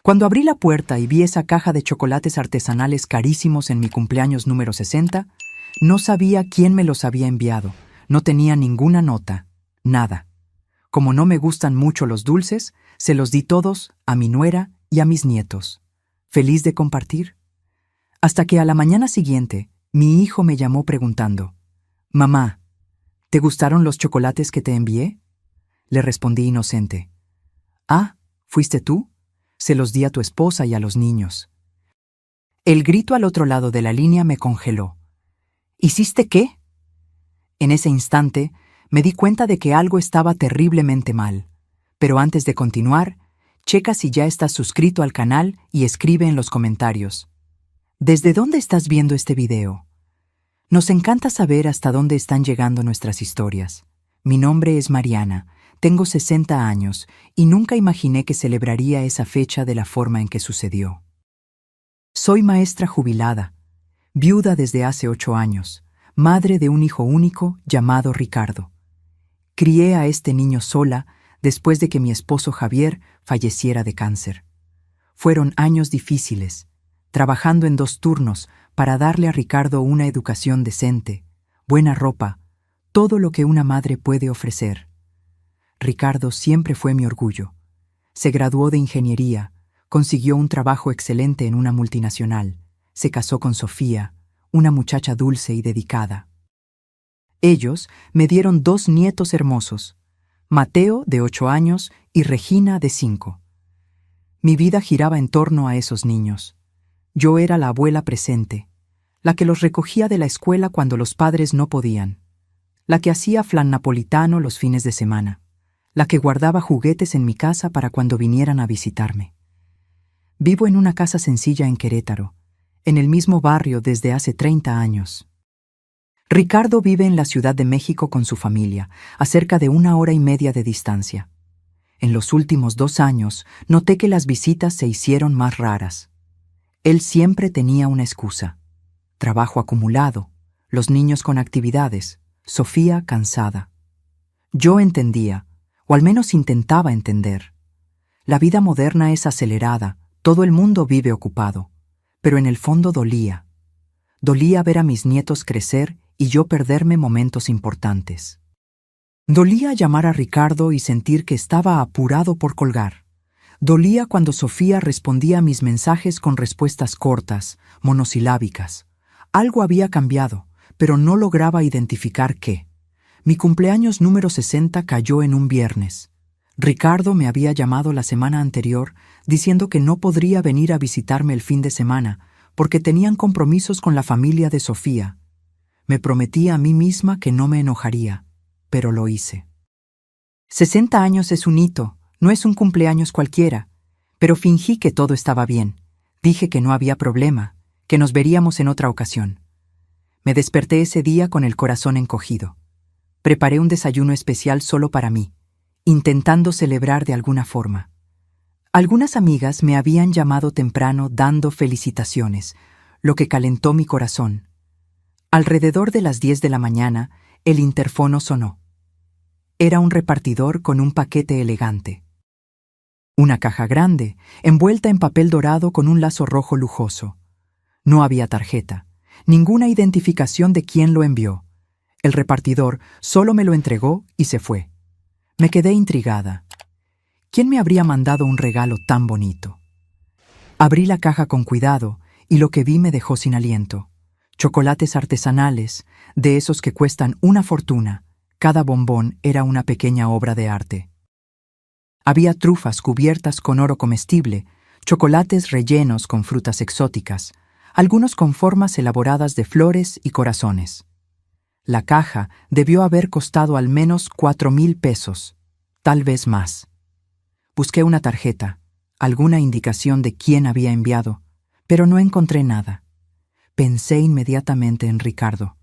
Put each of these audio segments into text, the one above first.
Cuando abrí la puerta y vi esa caja de chocolates artesanales carísimos en mi cumpleaños número 60, no sabía quién me los había enviado. No tenía ninguna nota, nada. Como no me gustan mucho los dulces, se los di todos a mi nuera y a mis nietos. Feliz de compartir. Hasta que a la mañana siguiente, mi hijo me llamó preguntando: «Mamá, ¿te gustaron los chocolates que te envié?». Le respondí inocente: «Ah, ¿fuiste tú? Se los di a tu esposa y a los niños». El grito al otro lado de la línea me congeló. ¿Hiciste qué? En ese instante, me di cuenta de que algo estaba terriblemente mal. Pero antes de continuar, checa si ya estás suscrito al canal y escribe en los comentarios: ¿desde dónde estás viendo este video? Nos encanta saber hasta dónde están llegando nuestras historias. Mi nombre es Mariana, tengo 60 años y nunca imaginé que celebraría esa fecha de la forma en que sucedió. Soy maestra jubilada, viuda desde hace 8 años, madre de un hijo único llamado Ricardo. Crié a este niño sola después de que mi esposo Javier falleciera de cáncer. Fueron años difíciles, trabajando en 2 turnos para darle a Ricardo una educación decente, buena ropa, todo lo que una madre puede ofrecer. Ricardo siempre fue mi orgullo. Se graduó de ingeniería, consiguió un trabajo excelente en una multinacional, se casó con Sofía, una muchacha dulce y dedicada. Ellos me dieron 2 nietos hermosos, Mateo, de 8 años, y Regina, de 5. Mi vida giraba en torno a esos niños. Yo era la abuela presente, la que los recogía de la escuela cuando los padres no podían, la que hacía flan napolitano los fines de semana, la que guardaba juguetes en mi casa para cuando vinieran a visitarme. Vivo en una casa sencilla en Querétaro, en el mismo barrio desde hace 30 años. Ricardo vive en la Ciudad de México con su familia, a cerca de 1 hora y media de distancia. En los últimos 2 años, noté que las visitas se hicieron más raras. Él siempre tenía una excusa: trabajo acumulado, los niños con actividades, Sofía cansada. Yo entendía, o al menos intentaba entender. La vida moderna es acelerada, todo el mundo vive ocupado, pero en el fondo dolía. Dolía ver a mis nietos crecer y yo perderme momentos importantes. Dolía llamar a Ricardo y sentir que estaba apurado por colgar. Dolía cuando Sofía respondía a mis mensajes con respuestas cortas, monosilábicas. Algo había cambiado, pero no lograba identificar qué. Mi cumpleaños número 60 cayó en un viernes. Ricardo me había llamado la semana anterior diciendo que no podría venir a visitarme el fin de semana porque tenían compromisos con la familia de Sofía. Me prometí a mí misma que no me enojaría, pero lo hice. 60 años es un hito, no es un cumpleaños cualquiera, pero fingí que todo estaba bien. Dije que no había problema, que nos veríamos en otra ocasión. Me desperté ese día con el corazón encogido. Preparé un desayuno especial solo para mí, intentando celebrar de alguna forma. Algunas amigas me habían llamado temprano dando felicitaciones, lo que calentó mi corazón. Alrededor de las 10 de la mañana, el interfono sonó. Era un repartidor con un paquete elegante. Una caja grande, envuelta en papel dorado con un lazo rojo lujoso. No había tarjeta, ninguna identificación de quién lo envió. El repartidor solo me lo entregó y se fue. Me quedé intrigada. ¿Quién me habría mandado un regalo tan bonito? Abrí la caja con cuidado y lo que vi me dejó sin aliento. Chocolates artesanales, de esos que cuestan una fortuna. Cada bombón era una pequeña obra de arte. Había trufas cubiertas con oro comestible, chocolates rellenos con frutas exóticas, algunos con formas elaboradas de flores y corazones. La caja debió haber costado al menos 4,000 pesos, tal vez más. Busqué una tarjeta, alguna indicación de quién había enviado, pero no encontré nada. Pensé inmediatamente en Ricardo.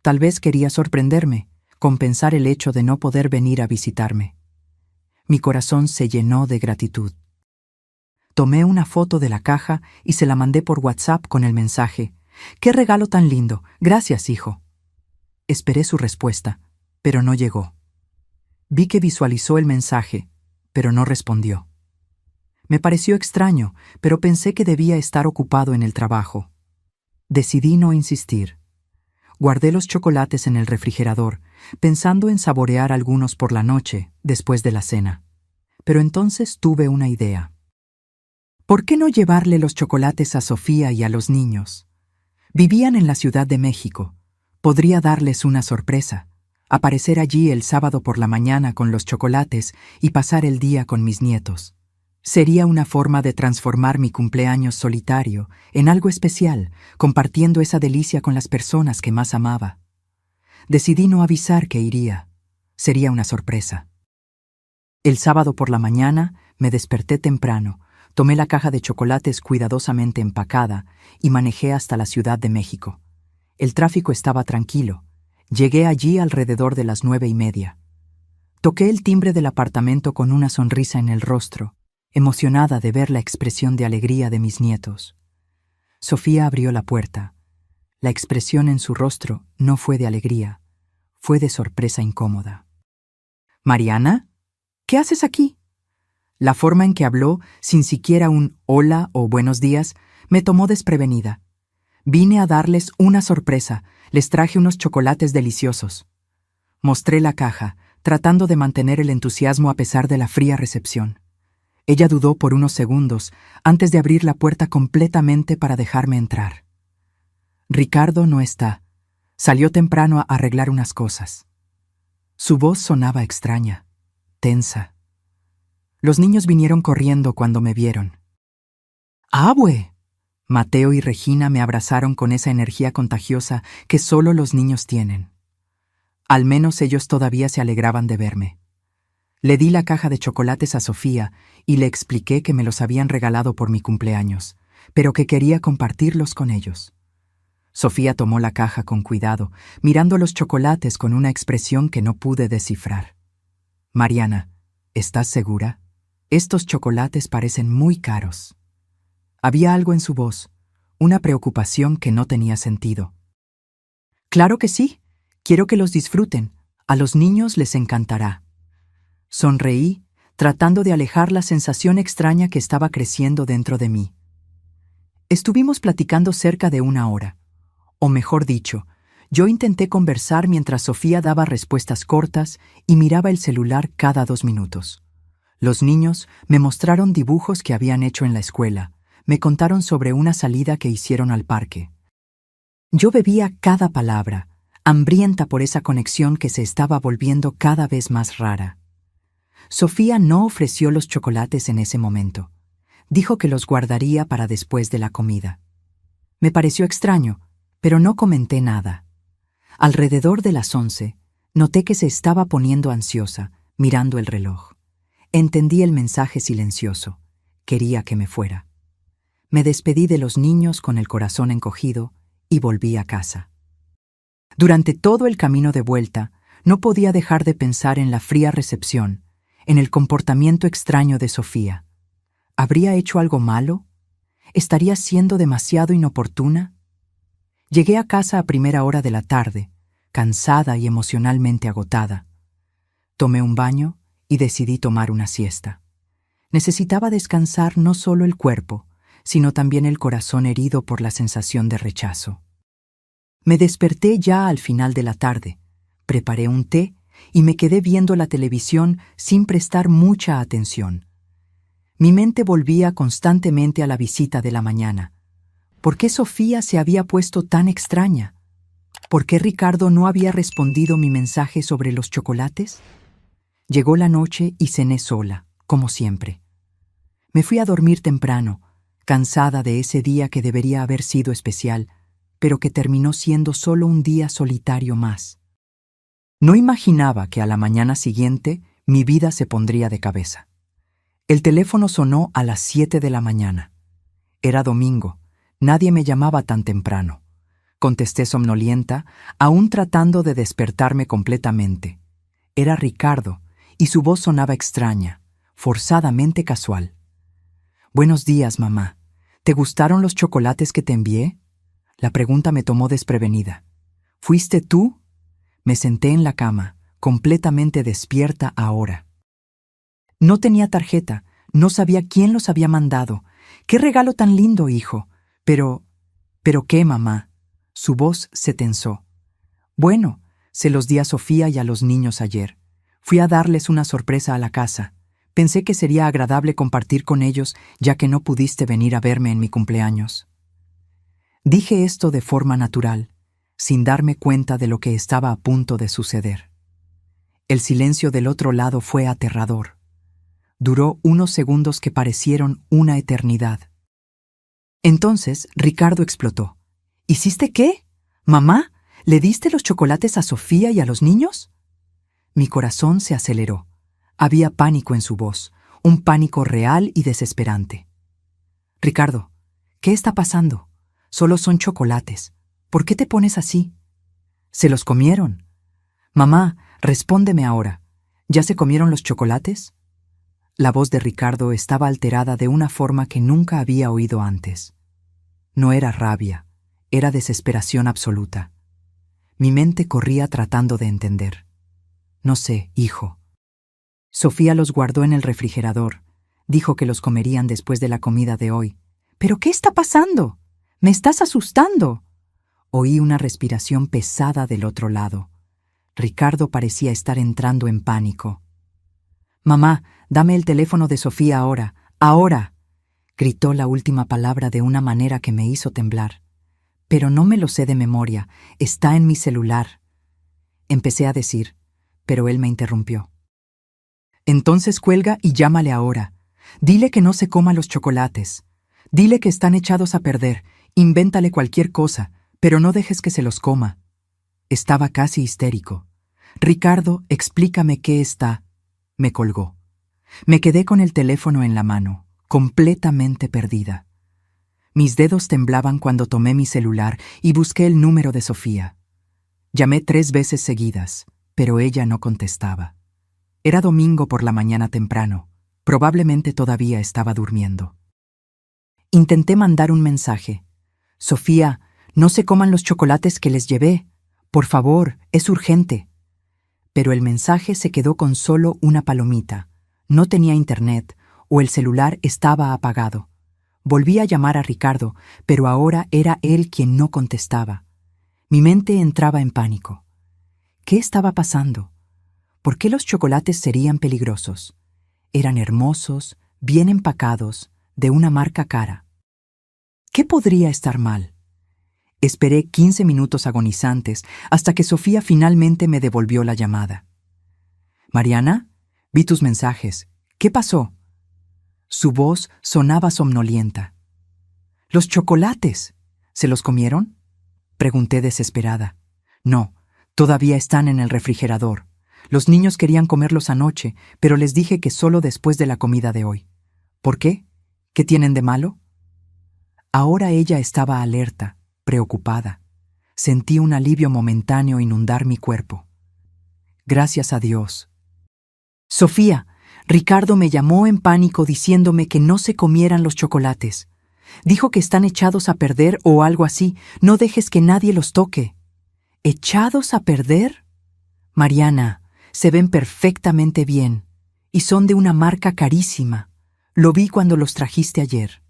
Tal vez quería sorprenderme, compensar el hecho de no poder venir a visitarme. Mi corazón se llenó de gratitud. Tomé una foto de la caja y se la mandé por WhatsApp con el mensaje: «¡Qué regalo tan lindo! Gracias, hijo». Esperé su respuesta, pero no llegó. Vi que visualizó el mensaje, pero no respondió. Me pareció extraño, pero pensé que debía estar ocupado en el trabajo. Decidí no insistir. Guardé los chocolates en el refrigerador, pensando en saborear algunos por la noche, después de la cena. Pero entonces tuve una idea. ¿Por qué no llevarle los chocolates a Sofía y a los niños? Vivían en la Ciudad de México. Podría darles una sorpresa, aparecer allí el sábado por la mañana con los chocolates y pasar el día con mis nietos. Sería una forma de transformar mi cumpleaños solitario en algo especial, compartiendo esa delicia con las personas que más amaba. Decidí no avisar que iría. Sería una sorpresa. El sábado por la mañana me desperté temprano, tomé la caja de chocolates cuidadosamente empacada y manejé hasta la Ciudad de México. El tráfico estaba tranquilo. Llegué allí alrededor de las 9:30. Toqué el timbre del apartamento con una sonrisa en el rostro, emocionada de ver la expresión de alegría de mis nietos. Sofía abrió la puerta. La expresión en su rostro no fue de alegría, fue de sorpresa incómoda. «¿Mariana? ¿Qué haces aquí?» La forma en que habló, sin siquiera un hola o buenos días, me tomó desprevenida. «Vine a darles una sorpresa, les traje unos chocolates deliciosos». Mostré la caja, tratando de mantener el entusiasmo a pesar de la fría recepción. Ella dudó por unos segundos antes de abrir la puerta completamente para dejarme entrar. «Ricardo no está. Salió temprano a arreglar unas cosas». Su voz sonaba extraña, tensa. Los niños vinieron corriendo cuando me vieron. «¡Abue!». Mateo y Regina me abrazaron con esa energía contagiosa que solo los niños tienen. Al menos ellos todavía se alegraban de verme. Le di la caja de chocolates a Sofía y le expliqué que me los habían regalado por mi cumpleaños, pero que quería compartirlos con ellos. Sofía tomó la caja con cuidado, mirando los chocolates con una expresión que no pude descifrar. «Mariana, ¿estás segura? Estos chocolates parecen muy caros». Había algo en su voz, una preocupación que no tenía sentido. «Claro que sí. Quiero que los disfruten. A los niños les encantará». Sonreí, tratando de alejar la sensación extraña que estaba creciendo dentro de mí. Estuvimos platicando cerca de 1 hora. O mejor dicho, yo intenté conversar mientras Sofía daba respuestas cortas y miraba el celular cada 2 minutos. Los niños me mostraron dibujos que habían hecho en la escuela, me contaron sobre una salida que hicieron al parque. Yo bebía cada palabra, hambrienta por esa conexión que se estaba volviendo cada vez más rara. Sofía no ofreció los chocolates en ese momento. Dijo que los guardaría para después de la comida. Me pareció extraño, pero no comenté nada. Alrededor de las 11, noté que se estaba poniendo ansiosa, mirando el reloj. Entendí el mensaje silencioso. Quería que me fuera. Me despedí de los niños con el corazón encogido y volví a casa. Durante todo el camino de vuelta, no podía dejar de pensar en la fría recepción, en el comportamiento extraño de Sofía. ¿Habría hecho algo malo? ¿Estaría siendo demasiado inoportuna? Llegué a casa a primera hora de la tarde, cansada y emocionalmente agotada. Tomé un baño y decidí tomar una siesta. Necesitaba descansar no solo el cuerpo, sino también el corazón herido por la sensación de rechazo. Me desperté ya al final de la tarde, preparé un té y me quedé viendo la televisión sin prestar mucha atención. Mi mente volvía constantemente a la visita de la mañana. ¿Por qué Sofía se había puesto tan extraña? ¿Por qué Ricardo no había respondido mi mensaje sobre los chocolates? Llegó la noche y cené sola, como siempre. Me fui a dormir temprano, cansada de ese día que debería haber sido especial, pero que terminó siendo solo un día solitario más. No imaginaba que a la mañana siguiente mi vida se pondría de cabeza. El teléfono sonó a las 7 de la mañana. Era domingo, nadie me llamaba tan temprano. Contesté somnolienta, aún tratando de despertarme completamente. Era Ricardo, y su voz sonaba extraña, forzadamente casual. «Buenos días, mamá. ¿Te gustaron los chocolates que te envié?». La pregunta me tomó desprevenida. «¿Fuiste tú?». Me senté en la cama, completamente despierta ahora. No tenía tarjeta, No sabía quién los había mandado. ¡Qué regalo tan lindo, hijo! ¿Pero qué, mamá? Su voz se tensó. Bueno, se los di a Sofía y a los niños ayer. Fui a darles una sorpresa a la casa. Pensé que sería agradable compartir con ellos, ya que no pudiste venir a verme en mi cumpleaños. Dije esto de forma natural, sin darme cuenta de lo que estaba a punto de suceder. El silencio del otro lado fue aterrador. Duró unos segundos que parecieron una eternidad. Entonces, Ricardo explotó. ¿Hiciste qué? ¿Mamá? ¿Le diste los chocolates a Sofía y a los niños? Mi corazón se aceleró. Había pánico en su voz, un pánico real y desesperante. Ricardo, ¿qué está pasando? Solo son chocolates. ¿Por qué te pones así? Se los comieron. Mamá, respóndeme ahora. ¿Ya se comieron los chocolates? La voz de Ricardo estaba alterada de una forma que nunca había oído antes. No era rabia, era desesperación absoluta. Mi mente corría tratando de entender. No sé, hijo. Sofía los guardó en el refrigerador. Dijo que los comerían después de la comida de hoy. ¿Pero qué está pasando? ¡Me estás asustando! Oí una respiración pesada del otro lado. Ricardo parecía estar entrando en pánico. «Mamá, dame el teléfono de Sofía ahora, ahora», gritó la última palabra de una manera que me hizo temblar. «Pero no me lo sé de memoria, está en mi celular». Empecé a decir, pero él me interrumpió. «Entonces cuelga y llámale ahora. Dile que no se coma los chocolates. Dile que están echados a perder. Invéntale cualquier cosa, pero no dejes que se los coma». Estaba casi histérico. «Ricardo, explícame qué está». Me colgó. Me quedé con el teléfono en la mano, completamente perdida. Mis dedos temblaban cuando tomé mi celular y busqué el número de Sofía. Llamé 3 veces seguidas, pero ella no contestaba. Era domingo por la mañana temprano. Probablemente todavía estaba durmiendo. Intenté mandar un mensaje. «Sofía, no se coman los chocolates que les llevé. Por favor, es urgente». Pero el mensaje se quedó con solo una palomita. No tenía internet o el celular estaba apagado. Volví a llamar a Ricardo, pero ahora era él quien no contestaba. Mi mente entraba en pánico. ¿Qué estaba pasando? ¿Por qué los chocolates serían peligrosos? Eran hermosos, bien empacados, de una marca cara. ¿Qué podría estar mal? Esperé 15 minutos agonizantes hasta que Sofía finalmente me devolvió la llamada. «Mariana, vi tus mensajes. ¿Qué pasó?» Su voz sonaba somnolienta. «Los chocolates. ¿Se los comieron?», pregunté desesperada. «No, todavía están en el refrigerador. Los niños querían comerlos anoche, pero les dije que solo después de la comida de hoy». «¿Por qué? ¿Qué tienen de malo?». Ahora ella estaba alerta, preocupada. Sentí un alivio momentáneo inundar mi cuerpo. Gracias a Dios. «Sofía, Ricardo me llamó en pánico diciéndome que no se comieran los chocolates. Dijo que están echados a perder o algo así. No dejes que nadie los toque». «¿Echados a perder?» «Mariana, se ven perfectamente bien y son de una marca carísima. Lo vi cuando los trajiste ayer».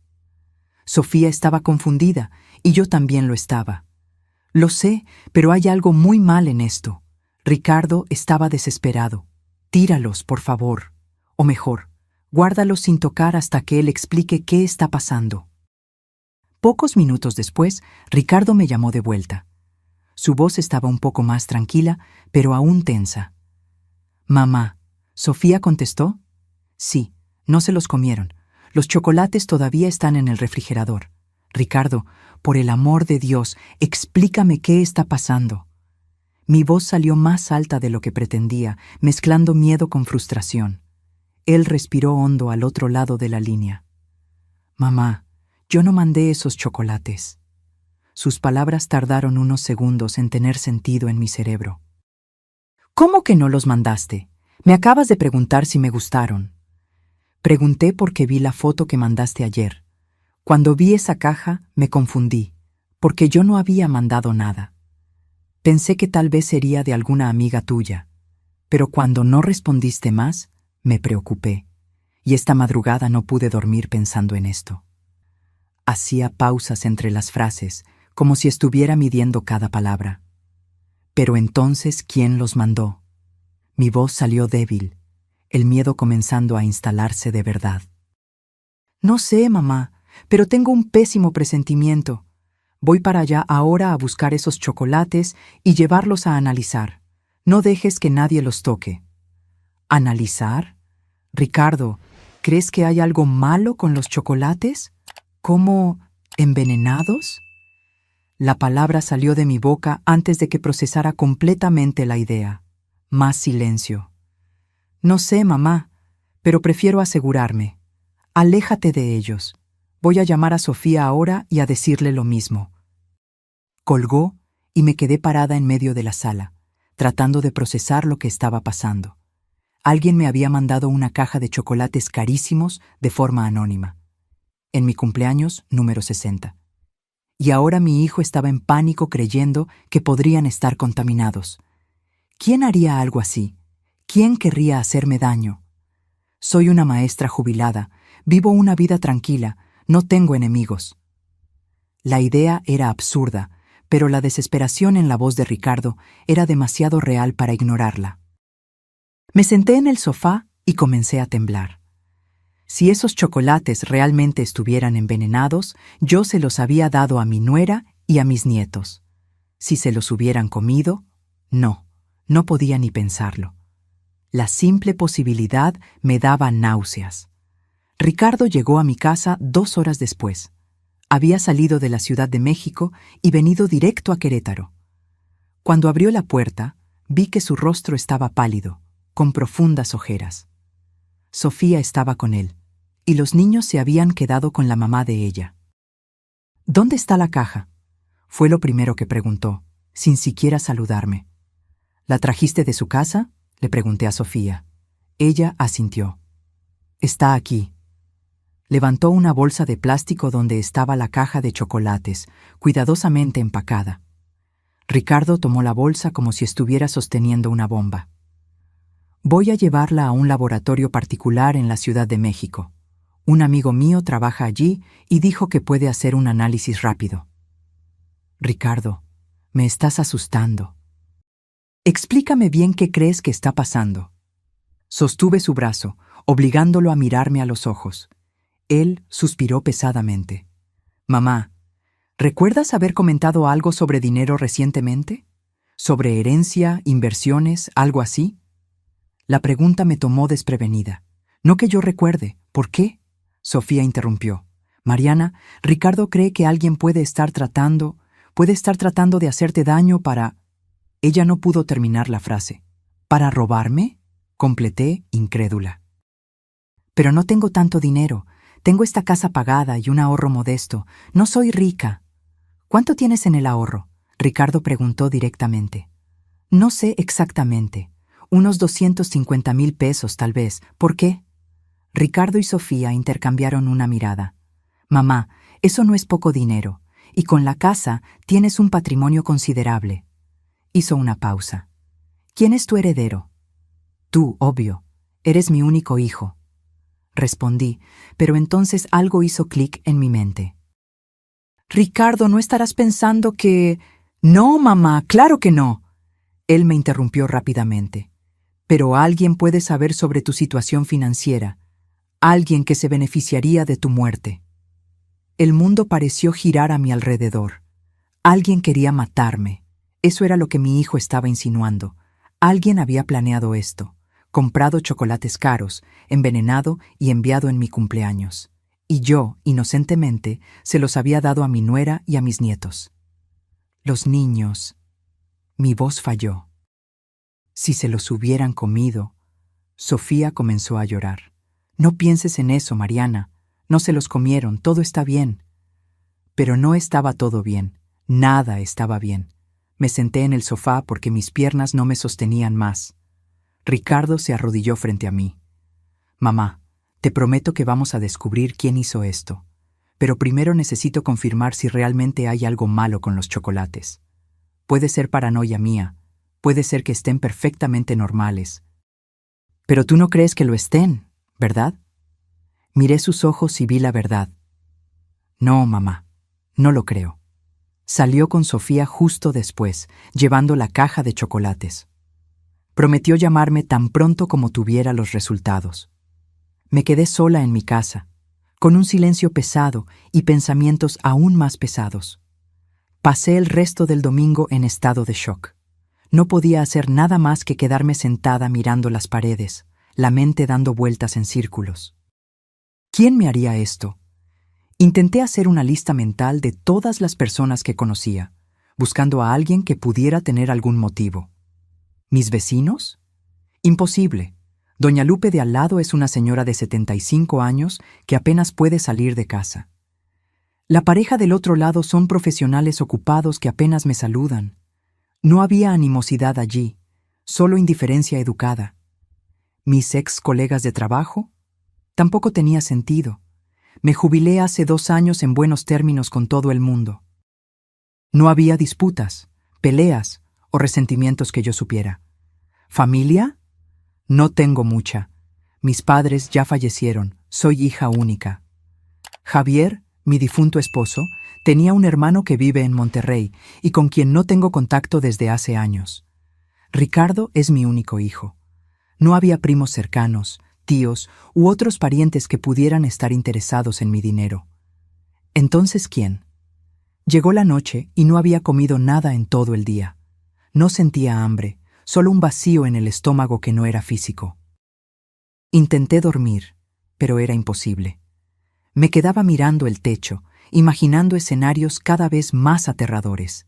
Sofía estaba confundida y yo también lo estaba. «Lo sé, pero hay algo muy mal en esto». Ricardo estaba desesperado. «Tíralos, por favor. O mejor, guárdalos sin tocar hasta que él explique qué está pasando». Pocos minutos después, Ricardo me llamó de vuelta. Su voz estaba un poco más tranquila, pero aún tensa. «Mamá, ¿Sofía contestó?» «Sí, no se los comieron. Los chocolates todavía están en el refrigerador. Ricardo, por el amor de Dios, explícame qué está pasando». Mi voz salió más alta de lo que pretendía, mezclando miedo con frustración. Él respiró hondo al otro lado de la línea. «Mamá, yo no mandé esos chocolates». Sus palabras tardaron unos segundos en tener sentido en mi cerebro. «¿Cómo que no los mandaste? Me acabas de preguntar si me gustaron». «Pregunté porque vi la foto que mandaste ayer. Cuando vi esa caja, me confundí, porque yo no había mandado nada. Pensé que tal vez sería de alguna amiga tuya, pero cuando no respondiste más, me preocupé. y esta madrugada no pude dormir pensando en esto. Hacía pausas entre las frases, como si estuviera midiendo cada palabra. Pero entonces, ¿quién los mandó? Mi voz salió débil, el miedo comenzando a instalarse de verdad. No sé, mamá, pero tengo un pésimo presentimiento. Voy para allá ahora a buscar esos chocolates y llevarlos a analizar. No dejes que nadie los toque. ¿Analizar? Ricardo, ¿crees que hay algo malo con los chocolates? ¿Como envenenados? La palabra salió de mi boca antes de que procesara completamente la idea. Más silencio. No sé, mamá, pero prefiero asegurarme. Aléjate de ellos. Voy a llamar a Sofía ahora y a decirle lo mismo. Colgó y me quedé parada en medio de la sala, tratando de procesar lo que estaba pasando. Alguien me había mandado una caja de chocolates carísimos de forma anónima, en mi cumpleaños número 60. Y ahora mi hijo estaba en pánico creyendo que podrían estar contaminados. ¿Quién haría algo así? ¿Quién querría hacerme daño? Soy una maestra jubilada, vivo una vida tranquila, no tengo enemigos. La idea era absurda, pero la desesperación en la voz de Ricardo era demasiado real para ignorarla. Me senté en el sofá y comencé a temblar. Si esos chocolates realmente estuvieran envenenados, yo se los había dado a mi nuera y a mis nietos. Si se los hubieran comido, no podía ni pensarlo. La simple posibilidad me daba náuseas. Ricardo llegó a mi casa 2 horas después. Había salido de la Ciudad de México y venido directo a Querétaro. Cuando abrió la puerta, vi que su rostro estaba pálido, con profundas ojeras. Sofía estaba con él, y los niños se habían quedado con la mamá de ella. ¿Dónde está la caja? Fue lo primero que preguntó, sin siquiera saludarme. ¿La trajiste de su casa? Le pregunté a Sofía. Ella asintió. Está aquí. Levantó una bolsa de plástico donde estaba la caja de chocolates, cuidadosamente empacada. Ricardo tomó la bolsa como si estuviera sosteniendo una bomba. Voy a llevarla a un laboratorio particular en la Ciudad de México. Un amigo mío trabaja allí y dijo que puede hacer un análisis rápido. Ricardo, me estás asustando. Explícame bien qué crees que está pasando. Sostuve su brazo, obligándolo a mirarme a los ojos. Él suspiró pesadamente. Mamá, ¿recuerdas haber comentado algo sobre dinero recientemente? ¿Sobre herencia, inversiones, algo así? La pregunta me tomó desprevenida. No que yo recuerde. ¿Por qué? Sofía interrumpió. Mariana, Ricardo cree que alguien puede estar tratando de hacerte daño para... Ella no pudo terminar la frase. ¿Para robarme? Completé, incrédula. Pero no tengo tanto dinero. Tengo esta casa pagada y un ahorro modesto. No soy rica. ¿Cuánto tienes en el ahorro? Ricardo preguntó directamente. No sé exactamente. Unos 250,000 pesos, tal vez. ¿Por qué? Ricardo y Sofía intercambiaron una mirada. Mamá, eso no es poco dinero. Y con la casa tienes un patrimonio considerable. Hizo una pausa. ¿Quién es tu heredero? Tú, obvio. Eres mi único hijo. Respondí, pero entonces algo hizo clic en mi mente. Ricardo, ¿no estarás pensando que... No, mamá, claro que no. Él me interrumpió rápidamente. Pero alguien puede saber sobre tu situación financiera. Alguien que se beneficiaría de tu muerte. El mundo pareció girar a mi alrededor. Alguien quería matarme. Eso era lo que mi hijo estaba insinuando. Alguien había planeado esto. Comprado chocolates caros, envenenado y enviado en mi cumpleaños. Y yo, inocentemente, se los había dado a mi nuera y a mis nietos. Los niños... Mi voz falló. Si se los hubieran comido... Sofía comenzó a llorar. No pienses en eso, Mariana. No se los comieron, todo está bien. Pero no estaba todo bien. Nada estaba bien. Me senté en el sofá porque mis piernas no me sostenían más. Ricardo se arrodilló frente a mí. Mamá, te prometo que vamos a descubrir quién hizo esto. Pero primero necesito confirmar si realmente hay algo malo con los chocolates. Puede ser paranoia mía. Puede ser que estén perfectamente normales. Pero tú no crees que lo estén, ¿verdad? Miré sus ojos y vi la verdad. No, mamá, no lo creo. Salió con Sofía justo después, llevando la caja de chocolates. Prometió llamarme tan pronto como tuviera los resultados. Me quedé sola en mi casa, con un silencio pesado y pensamientos aún más pesados. Pasé el resto del domingo en estado de shock. No podía hacer nada más que quedarme sentada mirando las paredes, la mente dando vueltas en círculos. ¿Quién me haría esto? Intenté hacer una lista mental de todas las personas que conocía, buscando a alguien que pudiera tener algún motivo. ¿Mis vecinos? Imposible. Doña Lupe de al lado es una señora de 75 años que apenas puede salir de casa. La pareja del otro lado son profesionales ocupados que apenas me saludan. No había animosidad allí, solo indiferencia educada. ¿Mis ex colegas de trabajo? Tampoco tenía sentido. Me jubilé hace 2 años en buenos términos con todo el mundo. No había disputas, peleas o resentimientos que yo supiera. ¿Familia? No tengo mucha. Mis padres ya fallecieron, soy hija única. Javier, mi difunto esposo, tenía un hermano que vive en Monterrey y con quien no tengo contacto desde hace años. Ricardo es mi único hijo. No había primos cercanos, tíos u otros parientes que pudieran estar interesados en mi dinero. ¿Entonces quién? Llegó la noche y no había comido nada en todo el día. No sentía hambre, solo un vacío en el estómago que no era físico. Intenté dormir, pero era imposible. Me quedaba mirando el techo, imaginando escenarios cada vez más aterradores.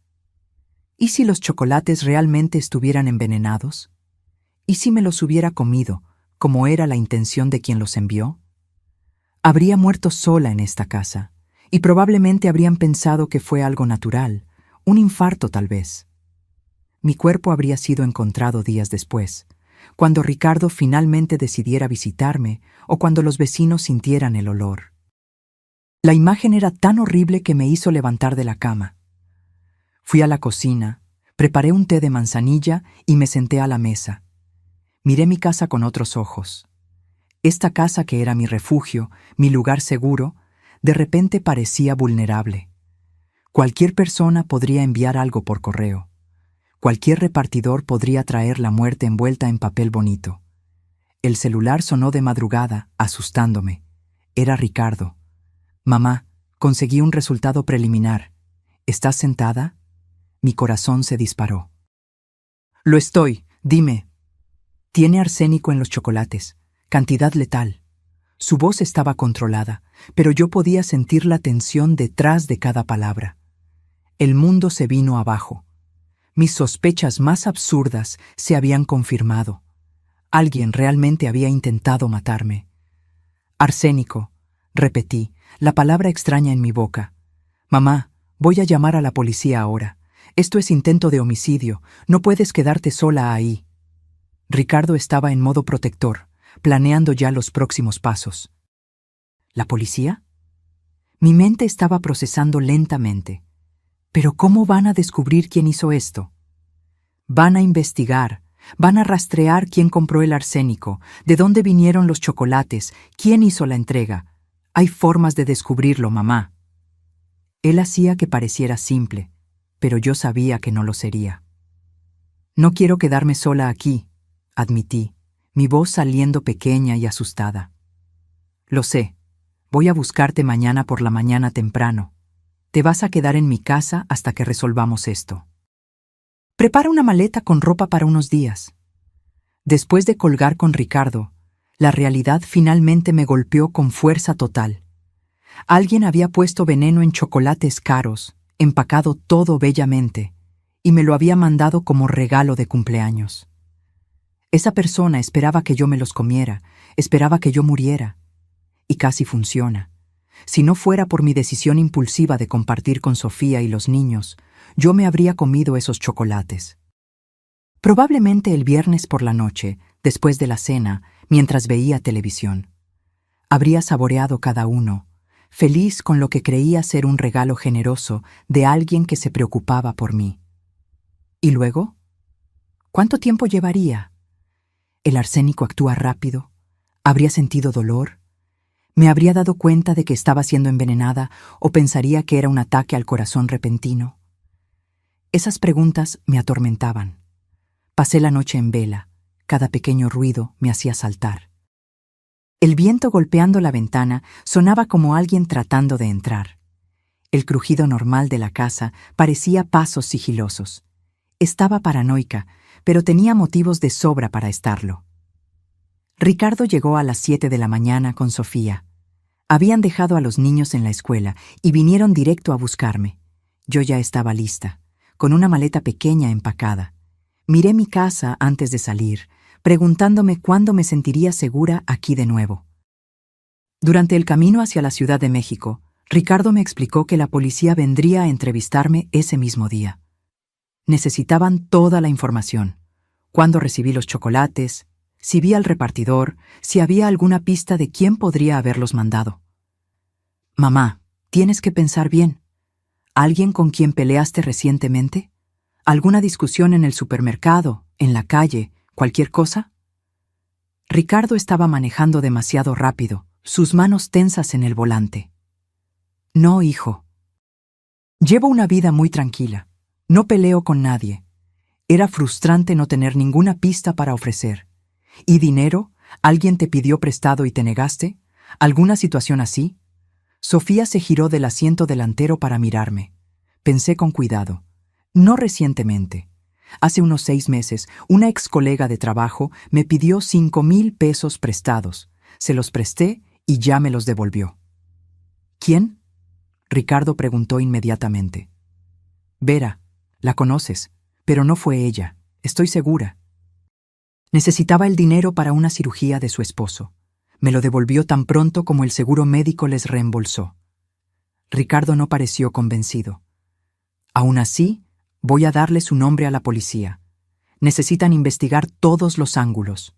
¿Y si los chocolates realmente estuvieran envenenados? ¿Y si me los hubiera comido, como era la intención de quien los envió? Habría muerto sola en esta casa, y probablemente habrían pensado que fue algo natural, un infarto tal vez. Mi cuerpo habría sido encontrado días después, cuando Ricardo finalmente decidiera visitarme o cuando los vecinos sintieran el olor. La imagen era tan horrible que me hizo levantar de la cama. Fui a la cocina, preparé un té de manzanilla y me senté a la mesa. Miré mi casa con otros ojos. Esta casa que era mi refugio, mi lugar seguro, de repente parecía vulnerable. Cualquier persona podría enviar algo por correo. Cualquier repartidor podría traer la muerte envuelta en papel bonito. El celular sonó de madrugada, asustándome. Era Ricardo. Mamá, conseguí un resultado preliminar. ¿Estás sentada? Mi corazón se disparó. Lo estoy, dime. Tiene arsénico en los chocolates, cantidad letal. Su voz estaba controlada, pero yo podía sentir la tensión detrás de cada palabra. El mundo se vino abajo. Mis sospechas más absurdas se habían confirmado. Alguien realmente había intentado matarme. Arsénico, repetí, la palabra extraña en mi boca. Mamá, voy a llamar a la policía ahora. Esto es intento de homicidio. No puedes quedarte sola ahí. Ricardo estaba en modo protector, planeando ya los próximos pasos. ¿La policía? Mi mente estaba procesando lentamente. ¿Pero cómo van a descubrir quién hizo esto? Van a investigar, van a rastrear quién compró el arsénico, de dónde vinieron los chocolates, quién hizo la entrega. Hay formas de descubrirlo, mamá. Él hacía que pareciera simple, pero yo sabía que no lo sería. No quiero quedarme sola aquí, admití, mi voz saliendo pequeña y asustada. Lo sé, voy a buscarte mañana por la mañana temprano. Te vas a quedar en mi casa hasta que resolvamos esto. Prepara una maleta con ropa para unos días. Después de colgar con Ricardo, la realidad finalmente me golpeó con fuerza total. Alguien había puesto veneno en chocolates caros, empacado todo bellamente, y me lo había mandado como regalo de cumpleaños. Esa persona esperaba que yo me los comiera, esperaba que yo muriera. Y casi funciona. Si no fuera por mi decisión impulsiva de compartir con Sofía y los niños, yo me habría comido esos chocolates. Probablemente el viernes por la noche, después de la cena, mientras veía televisión. Habría saboreado cada uno, feliz con lo que creía ser un regalo generoso de alguien que se preocupaba por mí. ¿Y luego? ¿Cuánto tiempo llevaría? ¿El arsénico actúa rápido? ¿Habría sentido dolor? ¿Me habría dado cuenta de que estaba siendo envenenada o pensaría que era un ataque al corazón repentino? Esas preguntas me atormentaban. Pasé la noche en vela. Cada pequeño ruido me hacía saltar. El viento golpeando la ventana sonaba como alguien tratando de entrar. El crujido normal de la casa parecía pasos sigilosos. Estaba paranoica, pero tenía motivos de sobra para estarlo. Ricardo llegó a las 7 de la mañana con Sofía. Habían dejado a los niños en la escuela y vinieron directo a buscarme. Yo ya estaba lista, con una maleta pequeña empacada. Miré mi casa antes de salir, preguntándome cuándo me sentiría segura aquí de nuevo. Durante el camino hacia la Ciudad de México, Ricardo me explicó que la policía vendría a entrevistarme ese mismo día. Necesitaban toda la información: cuándo recibí los chocolates, si vi al repartidor, si había alguna pista de quién podría haberlos mandado. Mamá, tienes que pensar bien. ¿Alguien con quien peleaste recientemente? ¿Alguna discusión en el supermercado, en la calle, cualquier cosa? Ricardo estaba manejando demasiado rápido, sus manos tensas en el volante. No, hijo. Llevo una vida muy tranquila. No peleo con nadie. Era frustrante no tener ninguna pista para ofrecer. ¿Y dinero? ¿Alguien te pidió prestado y te negaste? ¿Alguna situación así? Sofía se giró del asiento delantero para mirarme. Pensé con cuidado. No recientemente. Hace unos 6 meses, una ex colega de trabajo me pidió 5,000 pesos prestados. Se los presté y ya me los devolvió. ¿Quién? Ricardo preguntó inmediatamente. Vera, la conoces, pero no fue ella, estoy segura. Necesitaba el dinero para una cirugía de su esposo. Me lo devolvió tan pronto como el seguro médico les reembolsó. Ricardo no pareció convencido. Aún así, voy a darle su nombre a la policía. Necesitan investigar todos los ángulos.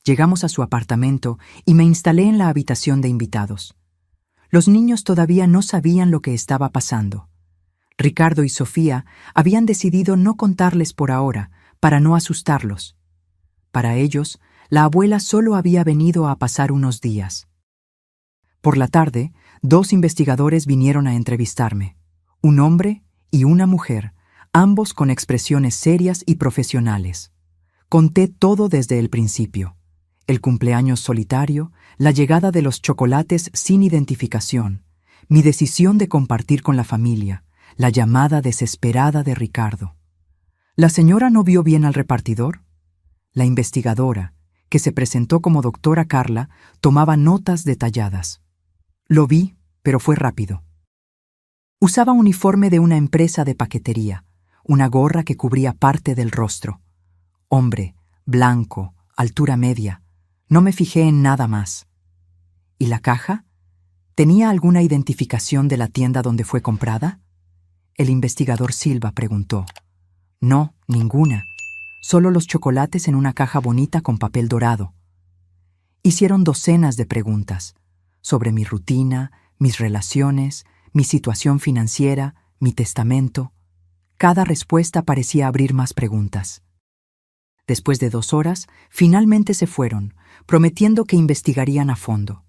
Llegamos a su apartamento y me instalé en la habitación de invitados. Los niños todavía no sabían lo que estaba pasando. Ricardo y Sofía habían decidido no contarles por ahora, para no asustarlos. Para ellos, la abuela solo había venido a pasar unos días. Por la tarde, 2 investigadores vinieron a entrevistarme. Un hombre y una mujer, ambos con expresiones serias y profesionales. Conté todo desde el principio: el cumpleaños solitario, la llegada de los chocolates sin identificación, mi decisión de compartir con la familia, la llamada desesperada de Ricardo. ¿La señora no vio bien al repartidor? La investigadora, que se presentó como doctora Carla, tomaba notas detalladas. Lo vi, pero fue rápido. Usaba uniforme de una empresa de paquetería, una gorra que cubría parte del rostro. Hombre, blanco, altura media. No me fijé en nada más. ¿Y la caja? ¿Tenía alguna identificación de la tienda donde fue comprada? El investigador Silva preguntó. No, ninguna. Solo los chocolates en una caja bonita con papel dorado. Hicieron docenas de preguntas sobre mi rutina, mis relaciones, mi situación financiera, mi testamento. Cada respuesta parecía abrir más preguntas. Después de 2 horas, finalmente se fueron, prometiendo que investigarían a fondo.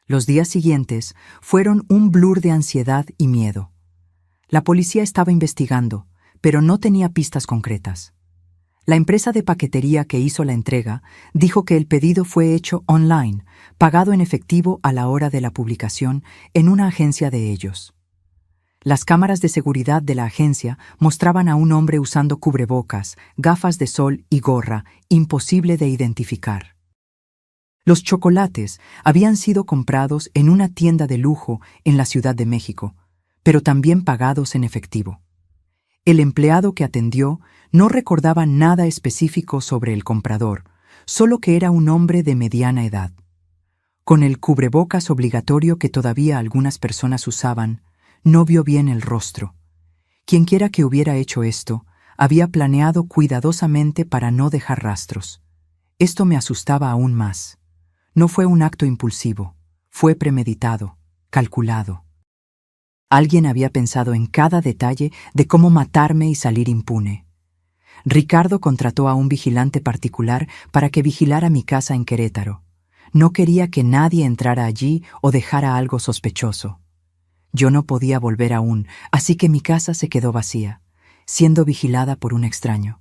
Los días siguientes fueron un blur de ansiedad y miedo. La policía estaba investigando, pero no tenía pistas concretas. La empresa de paquetería que hizo la entrega dijo que el pedido fue hecho online, pagado en efectivo a la hora de la publicación en una agencia de ellos. Las cámaras de seguridad de la agencia mostraban a un hombre usando cubrebocas, gafas de sol y gorra, imposible de identificar. Los chocolates habían sido comprados en una tienda de lujo en la Ciudad de México, pero también pagados en efectivo. El empleado que atendió no recordaba nada específico sobre el comprador, solo que era un hombre de mediana edad. Con el cubrebocas obligatorio que todavía algunas personas usaban, no vio bien el rostro. Quienquiera que hubiera hecho esto, había planeado cuidadosamente para no dejar rastros. Esto me asustaba aún más. No fue un acto impulsivo, fue premeditado, calculado. Alguien había pensado en cada detalle de cómo matarme y salir impune. Ricardo contrató a un vigilante particular para que vigilara mi casa en Querétaro. No quería que nadie entrara allí o dejara algo sospechoso. Yo no podía volver aún, así que mi casa se quedó vacía, siendo vigilada por un extraño.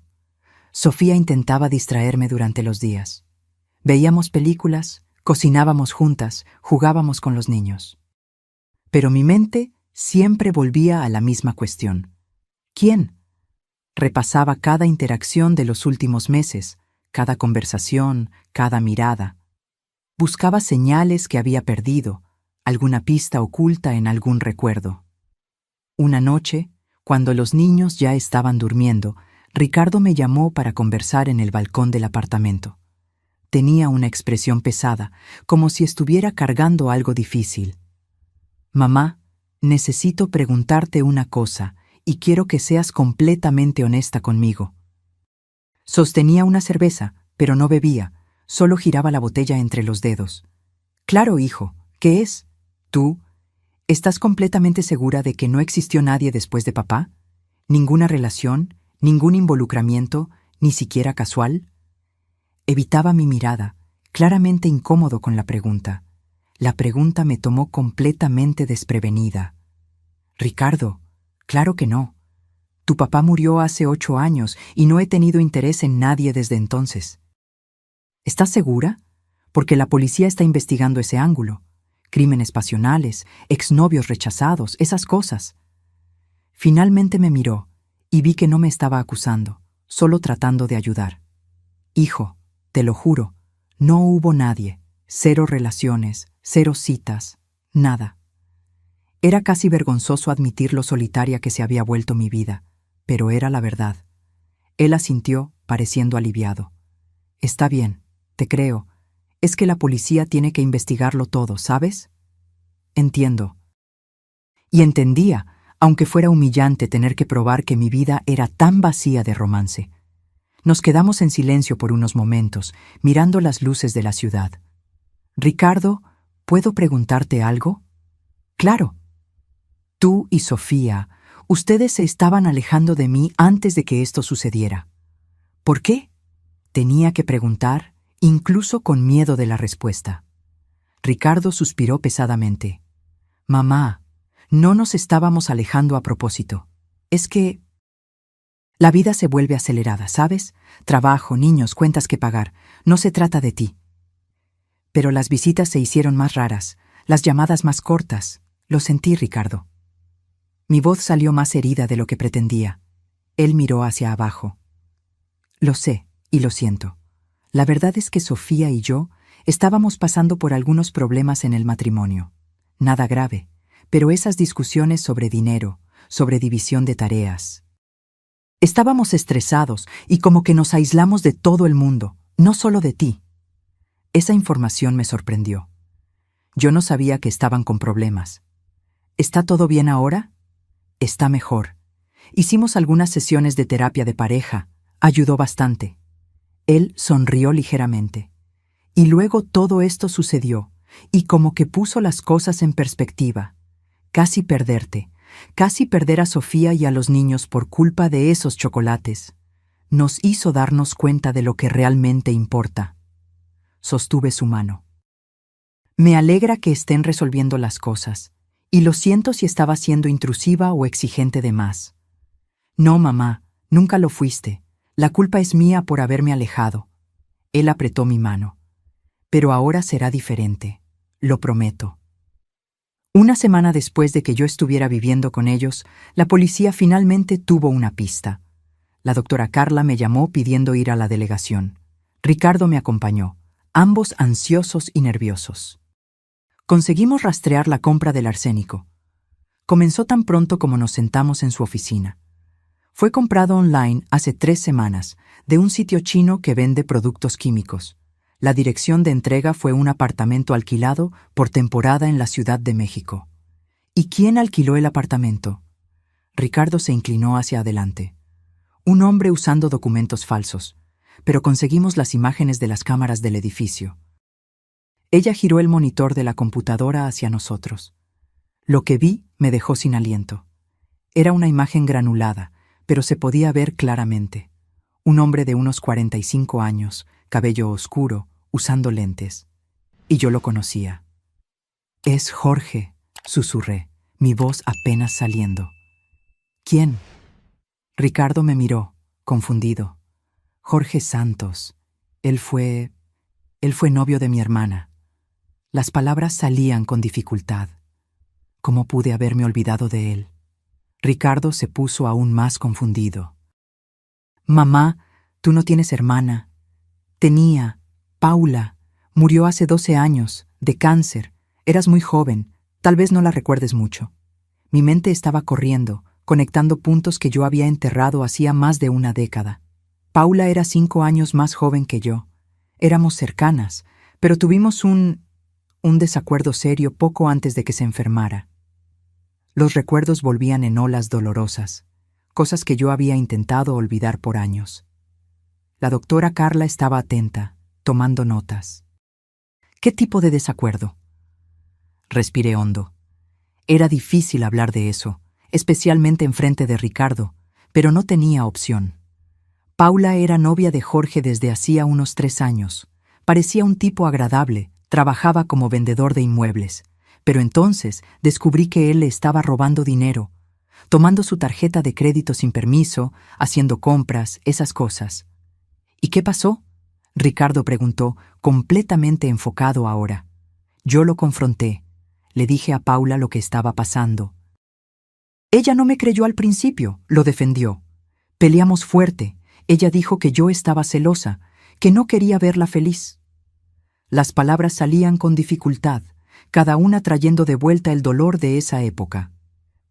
Sofía intentaba distraerme durante los días. Veíamos películas, cocinábamos juntas, jugábamos con los niños. Pero mi mente siempre volvía a la misma cuestión. ¿Quién? Repasaba cada interacción de los últimos meses, cada conversación, cada mirada. Buscaba señales que había perdido, alguna pista oculta en algún recuerdo. Una noche, cuando los niños ya estaban durmiendo, Ricardo me llamó para conversar en el balcón del apartamento. Tenía una expresión pesada, como si estuviera cargando algo difícil. «Mamá, necesito preguntarte una cosa y quiero que seas completamente honesta conmigo». Sostenía una cerveza, pero no bebía, solo giraba la botella entre los dedos. «Claro, hijo, ¿qué es? ¿Tú? ¿Estás completamente segura de que no existió nadie después de papá? ¿Ninguna relación? ¿Ningún involucramiento? ¿Ni siquiera casual?» Evitaba mi mirada, claramente incómodo con la pregunta. La pregunta me tomó completamente desprevenida. «Ricardo, claro que no. Tu papá murió hace 8 años y no he tenido interés en nadie desde entonces». «¿Estás segura? Porque la policía está investigando ese ángulo. Crímenes pasionales, exnovios rechazados, esas cosas». Finalmente me miró y vi que no me estaba acusando, solo tratando de ayudar. «Hijo, te lo juro, no hubo nadie, 0 relaciones, 0 citas, nada». Era casi vergonzoso admitir lo solitaria que se había vuelto mi vida, pero era la verdad. Él asintió, pareciendo aliviado. «Está bien, te creo. Es que la policía tiene que investigarlo todo, ¿sabes?» «Entiendo». Y entendía, aunque fuera humillante tener que probar que mi vida era tan vacía de romance. Nos quedamos en silencio por unos momentos, mirando las luces de la ciudad. «Ricardo, ¿puedo preguntarte algo?» «Claro». «Tú y Sofía, ustedes se estaban alejando de mí antes de que esto sucediera. ¿Por qué?». Tenía que preguntar, incluso con miedo de la respuesta. Ricardo suspiró pesadamente. «Mamá, no nos estábamos alejando a propósito. Es que la vida se vuelve acelerada, ¿sabes? Trabajo, niños, cuentas que pagar. No se trata de ti». Pero las visitas se hicieron más raras, las llamadas más cortas. Lo sentí, Ricardo. Mi voz salió más herida de lo que pretendía. Él miró hacia abajo. «Lo sé, y lo siento. La verdad es que Sofía y yo estábamos pasando por algunos problemas en el matrimonio. Nada grave, pero esas discusiones sobre dinero, sobre división de tareas. Estábamos estresados y como que nos aislamos de todo el mundo, no solo de ti». Esa información me sorprendió. Yo no sabía que estaban con problemas. «¿Está todo bien ahora?» «Está mejor. Hicimos algunas sesiones de terapia de pareja. Ayudó bastante». Él sonrió ligeramente. Y luego todo esto sucedió, y como que puso las cosas en perspectiva. Casi perderte, casi perder a Sofía y a los niños por culpa de esos chocolates. Nos hizo darnos cuenta de lo que realmente importa. Sostuve su mano. «Me alegra que estén resolviendo las cosas, y lo siento si estaba siendo intrusiva o exigente de más». «No, mamá, nunca lo fuiste. La culpa es mía por haberme alejado». Él apretó mi mano. «Pero ahora será diferente, lo prometo». Una semana después de que yo estuviera viviendo con ellos, la policía finalmente tuvo una pista. La doctora Carla me llamó pidiendo ir a la delegación. Ricardo me acompañó, ambos ansiosos y nerviosos. Conseguimos rastrear la compra del arsénico. Comenzó tan pronto como nos sentamos en su oficina. Fue comprado online hace 3 semanas, de un sitio chino que vende productos químicos. La dirección de entrega fue un apartamento alquilado por temporada en la Ciudad de México. ¿Y quién alquiló el apartamento? Ricardo se inclinó hacia adelante. Un hombre usando documentos falsos, pero conseguimos las imágenes de las cámaras del edificio. Ella giró el monitor de la computadora hacia nosotros. Lo que vi me dejó sin aliento. Era una imagen granulada, pero se podía ver claramente. Un hombre de unos 45 años, cabello oscuro, usando lentes. Y yo lo conocía. «Es Jorge», susurré, mi voz apenas saliendo. «¿Quién?» Ricardo me miró, confundido. «Jorge Santos. Él fue novio de mi hermana». Las palabras salían con dificultad. ¿Cómo pude haberme olvidado de él? Ricardo se puso aún más confundido. «Mamá, tú no tienes hermana. Tenía, Paula. Murió hace 12 años, de cáncer. Eras muy joven, tal vez no la recuerdes mucho». Mi mente estaba corriendo, conectando puntos que yo había enterrado hacía más de una década. Paula era 5 años más joven que yo. Éramos cercanas, pero tuvimos un desacuerdo serio poco antes de que se enfermara. Los recuerdos volvían en olas dolorosas, cosas que yo había intentado olvidar por años. La doctora Carla estaba atenta, tomando notas. ¿Qué tipo de desacuerdo? Respiré hondo. Era difícil hablar de eso, especialmente enfrente de Ricardo, pero no tenía opción. Paula era novia de Jorge desde hacía unos 3 años. Parecía un tipo agradable, trabajaba como vendedor de inmuebles, pero entonces descubrí que él le estaba robando dinero, tomando su tarjeta de crédito sin permiso, haciendo compras, esas cosas. ¿Y qué pasó?, Ricardo preguntó, completamente enfocado ahora. Yo lo confronté. Le dije a Paula lo que estaba pasando. Ella no me creyó al principio, lo defendió. Peleamos fuerte. Ella dijo que yo estaba celosa, que no quería verla feliz. Las palabras salían con dificultad, cada una trayendo de vuelta el dolor de esa época.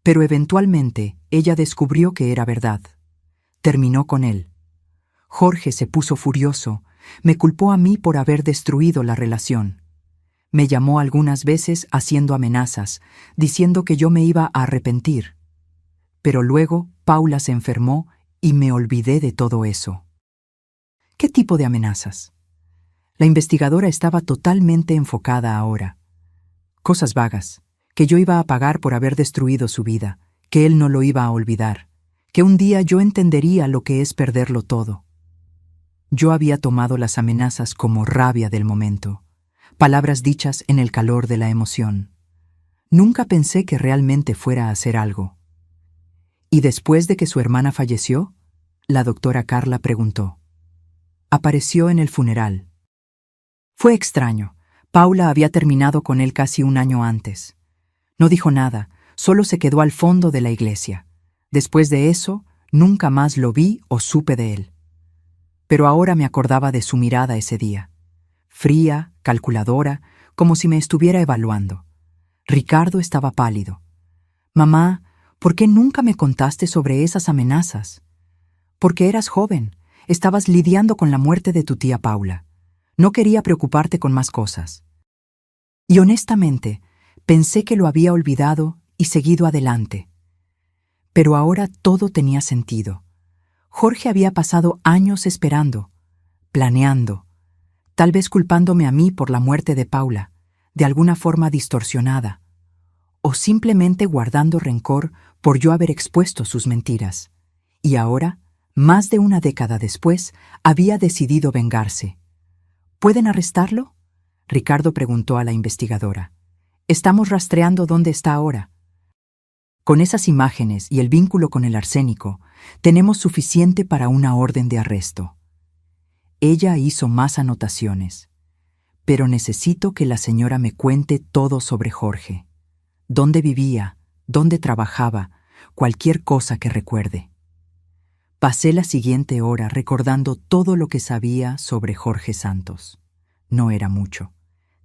Pero eventualmente ella descubrió que era verdad. Terminó con él. Jorge se puso furioso, me culpó a mí por haber destruido la relación. Me llamó algunas veces haciendo amenazas, diciendo que yo me iba a arrepentir. Pero luego Paula se enfermó y me olvidé de todo eso. ¿Qué tipo de amenazas? La investigadora estaba totalmente enfocada ahora. Cosas vagas, que yo iba a pagar por haber destruido su vida, que él no lo iba a olvidar, que un día yo entendería lo que es perderlo todo. Yo había tomado las amenazas como rabia del momento, palabras dichas en el calor de la emoción. Nunca pensé que realmente fuera a hacer algo. ¿Y después de que su hermana falleció?, la doctora Carla preguntó. Apareció en el funeral. Fue extraño. Paula había terminado con él casi un año antes. No dijo nada, solo se quedó al fondo de la iglesia. Después de eso, nunca más lo vi o supe de él. Pero ahora me acordaba de su mirada ese día. Fría, calculadora, como si me estuviera evaluando. Ricardo estaba pálido. «Mamá, ¿por qué nunca me contaste sobre esas amenazas?» «Porque eras joven, estabas lidiando con la muerte de tu tía Paula. No quería preocuparte con más cosas». Y honestamente, pensé que lo había olvidado y seguido adelante. Pero ahora todo tenía sentido. Jorge había pasado años esperando, planeando, tal vez culpándome a mí por la muerte de Paula, de alguna forma distorsionada, o simplemente guardando rencor por yo haber expuesto sus mentiras. Y ahora, más de una década después, había decidido vengarse. ¿Pueden arrestarlo?, Ricardo preguntó a la investigadora. «Estamos rastreando dónde está ahora». Con esas imágenes y el vínculo con el arsénico, tenemos suficiente para una orden de arresto. Ella hizo más anotaciones. Pero necesito que la señora me cuente todo sobre Jorge. Dónde vivía, dónde trabajaba, cualquier cosa que recuerde. Pasé la siguiente hora recordando todo lo que sabía sobre Jorge Santos. No era mucho.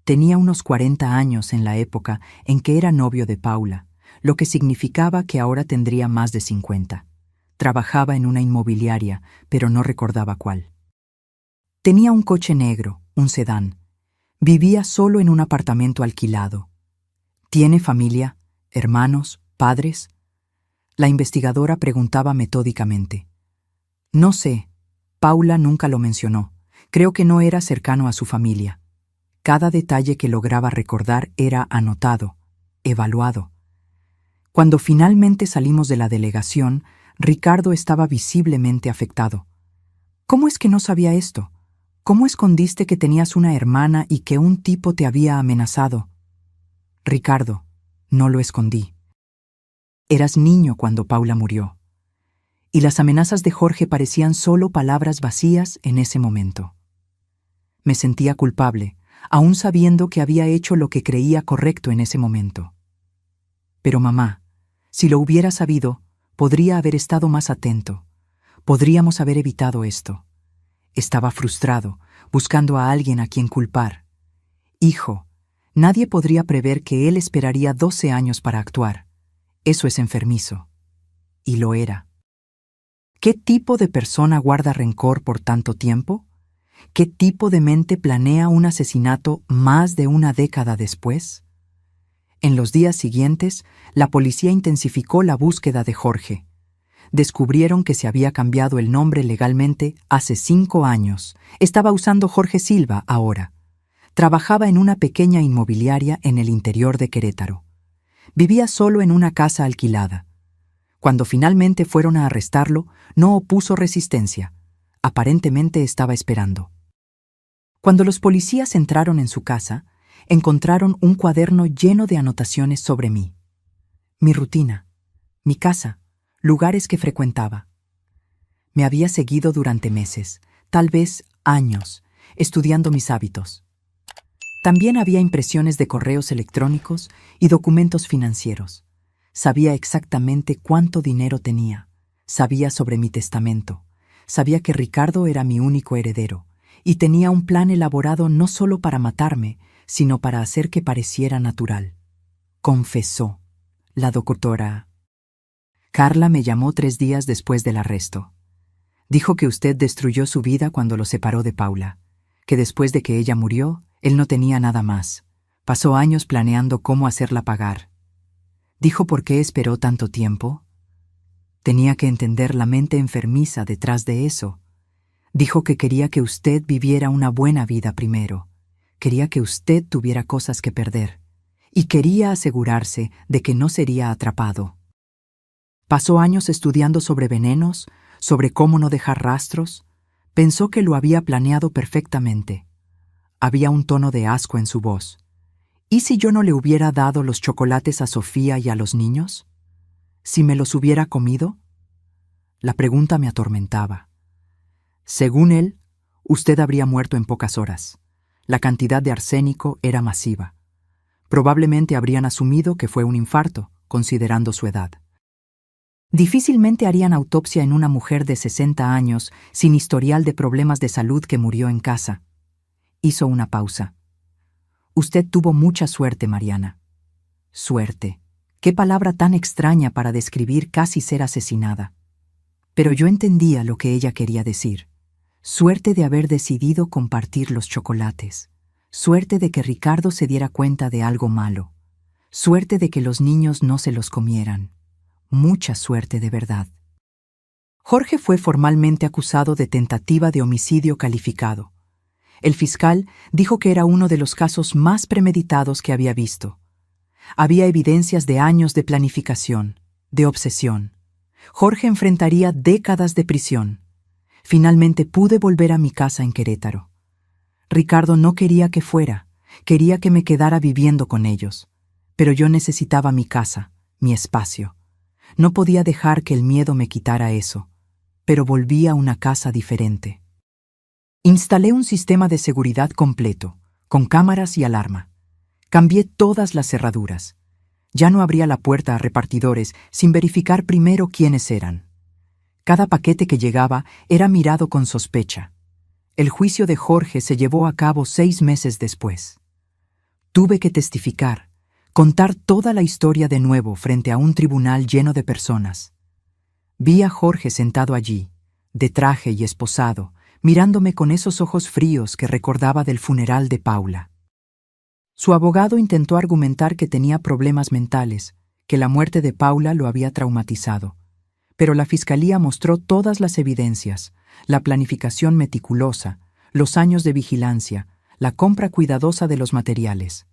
Tenía unos 40 años en la época en que era novio de Paula, lo que significaba que ahora tendría más de 50. Trabajaba en una inmobiliaria, pero no recordaba cuál. Tenía un coche negro, un sedán. Vivía solo en un apartamento alquilado. ¿Tiene familia, hermanos, padres? La investigadora preguntaba metódicamente. No sé. Paula nunca lo mencionó. Creo que no era cercano a su familia. Cada detalle que lograba recordar era anotado, evaluado. Cuando finalmente salimos de la delegación, Ricardo estaba visiblemente afectado. ¿Cómo es que no sabía esto? ¿Cómo escondiste que tenías una hermana y que un tipo te había amenazado? Ricardo, no lo escondí. Eras niño cuando Paula murió. Y las amenazas de Jorge parecían solo palabras vacías en ese momento. Me sentía culpable, aún sabiendo que había hecho lo que creía correcto en ese momento. Pero mamá, si lo hubiera sabido, podría haber estado más atento. Podríamos haber evitado esto. Estaba frustrado, buscando a alguien a quien culpar. Hijo, nadie podría prever que él esperaría 12 años para actuar. Eso es enfermizo. Y lo era. ¿Qué tipo de persona guarda rencor por tanto tiempo? ¿Qué tipo de mente planea un asesinato más de una década después? En los días siguientes, la policía intensificó la búsqueda de Jorge. Descubrieron que se había cambiado el nombre legalmente hace 5 años. Estaba usando Jorge Silva ahora. Trabajaba en una pequeña inmobiliaria en el interior de Querétaro. Vivía solo en una casa alquilada. Cuando finalmente fueron a arrestarlo, no opuso resistencia. Aparentemente estaba esperando. Cuando los policías entraron en su casa, encontraron un cuaderno lleno de anotaciones sobre mí. Mi rutina, mi casa, lugares que frecuentaba. Me había seguido durante meses, tal vez años, estudiando mis hábitos. También había impresiones de correos electrónicos y documentos financieros. Sabía exactamente cuánto dinero tenía. Sabía sobre mi testamento. Sabía que Ricardo era mi único heredero y tenía un plan elaborado no solo para matarme, sino para hacer que pareciera natural. Confesó. La doctora Carla me llamó 3 días después del arresto. Dijo que usted destruyó su vida cuando lo separó de Paula, que después de que ella murió, él no tenía nada más. Pasó años planeando cómo hacerla pagar. ¿Dijo por qué esperó tanto tiempo? Tenía que entender la mente enfermiza detrás de eso. Dijo que quería que usted viviera una buena vida primero. Quería que usted tuviera cosas que perder. Y quería asegurarse de que no sería atrapado. Pasó años estudiando sobre venenos, sobre cómo no dejar rastros. Pensó que lo había planeado perfectamente. Había un tono de asco en su voz. ¿Y si yo no le hubiera dado los chocolates a Sofía y a los niños? ¿Si me los hubiera comido? La pregunta me atormentaba. Según él, usted habría muerto en pocas horas. La cantidad de arsénico era masiva. Probablemente habrían asumido que fue un infarto, considerando su edad. Difícilmente harían autopsia en una mujer de 60 años sin historial de problemas de salud que murió en casa. Hizo una pausa. Usted tuvo mucha suerte, Mariana. Suerte. Qué palabra tan extraña para describir casi ser asesinada. Pero yo entendía lo que ella quería decir. Suerte de haber decidido compartir los chocolates. Suerte de que Ricardo se diera cuenta de algo malo. Suerte de que los niños no se los comieran. Mucha suerte de verdad. Jorge fue formalmente acusado de tentativa de homicidio calificado. El fiscal dijo que era uno de los casos más premeditados que había visto. Había evidencias de años de planificación, de obsesión. Jorge enfrentaría décadas de prisión. Finalmente pude volver a mi casa en Querétaro. Ricardo no quería que fuera, quería que me quedara viviendo con ellos. Pero yo necesitaba mi casa, mi espacio. No podía dejar que el miedo me quitara eso. Pero volví a una casa diferente. Instalé un sistema de seguridad completo, con cámaras y alarma. Cambié todas las cerraduras. Ya no abría la puerta a repartidores sin verificar primero quiénes eran. Cada paquete que llegaba era mirado con sospecha. El juicio de Jorge se llevó a cabo 6 meses después. Tuve que testificar, contar toda la historia de nuevo frente a un tribunal lleno de personas. Vi a Jorge sentado allí, de traje y esposado, mirándome con esos ojos fríos que recordaba del funeral de Paula. Su abogado intentó argumentar que tenía problemas mentales, que la muerte de Paula lo había traumatizado. Pero la fiscalía mostró todas las evidencias, la planificación meticulosa, los años de vigilancia, la compra cuidadosa de los materiales.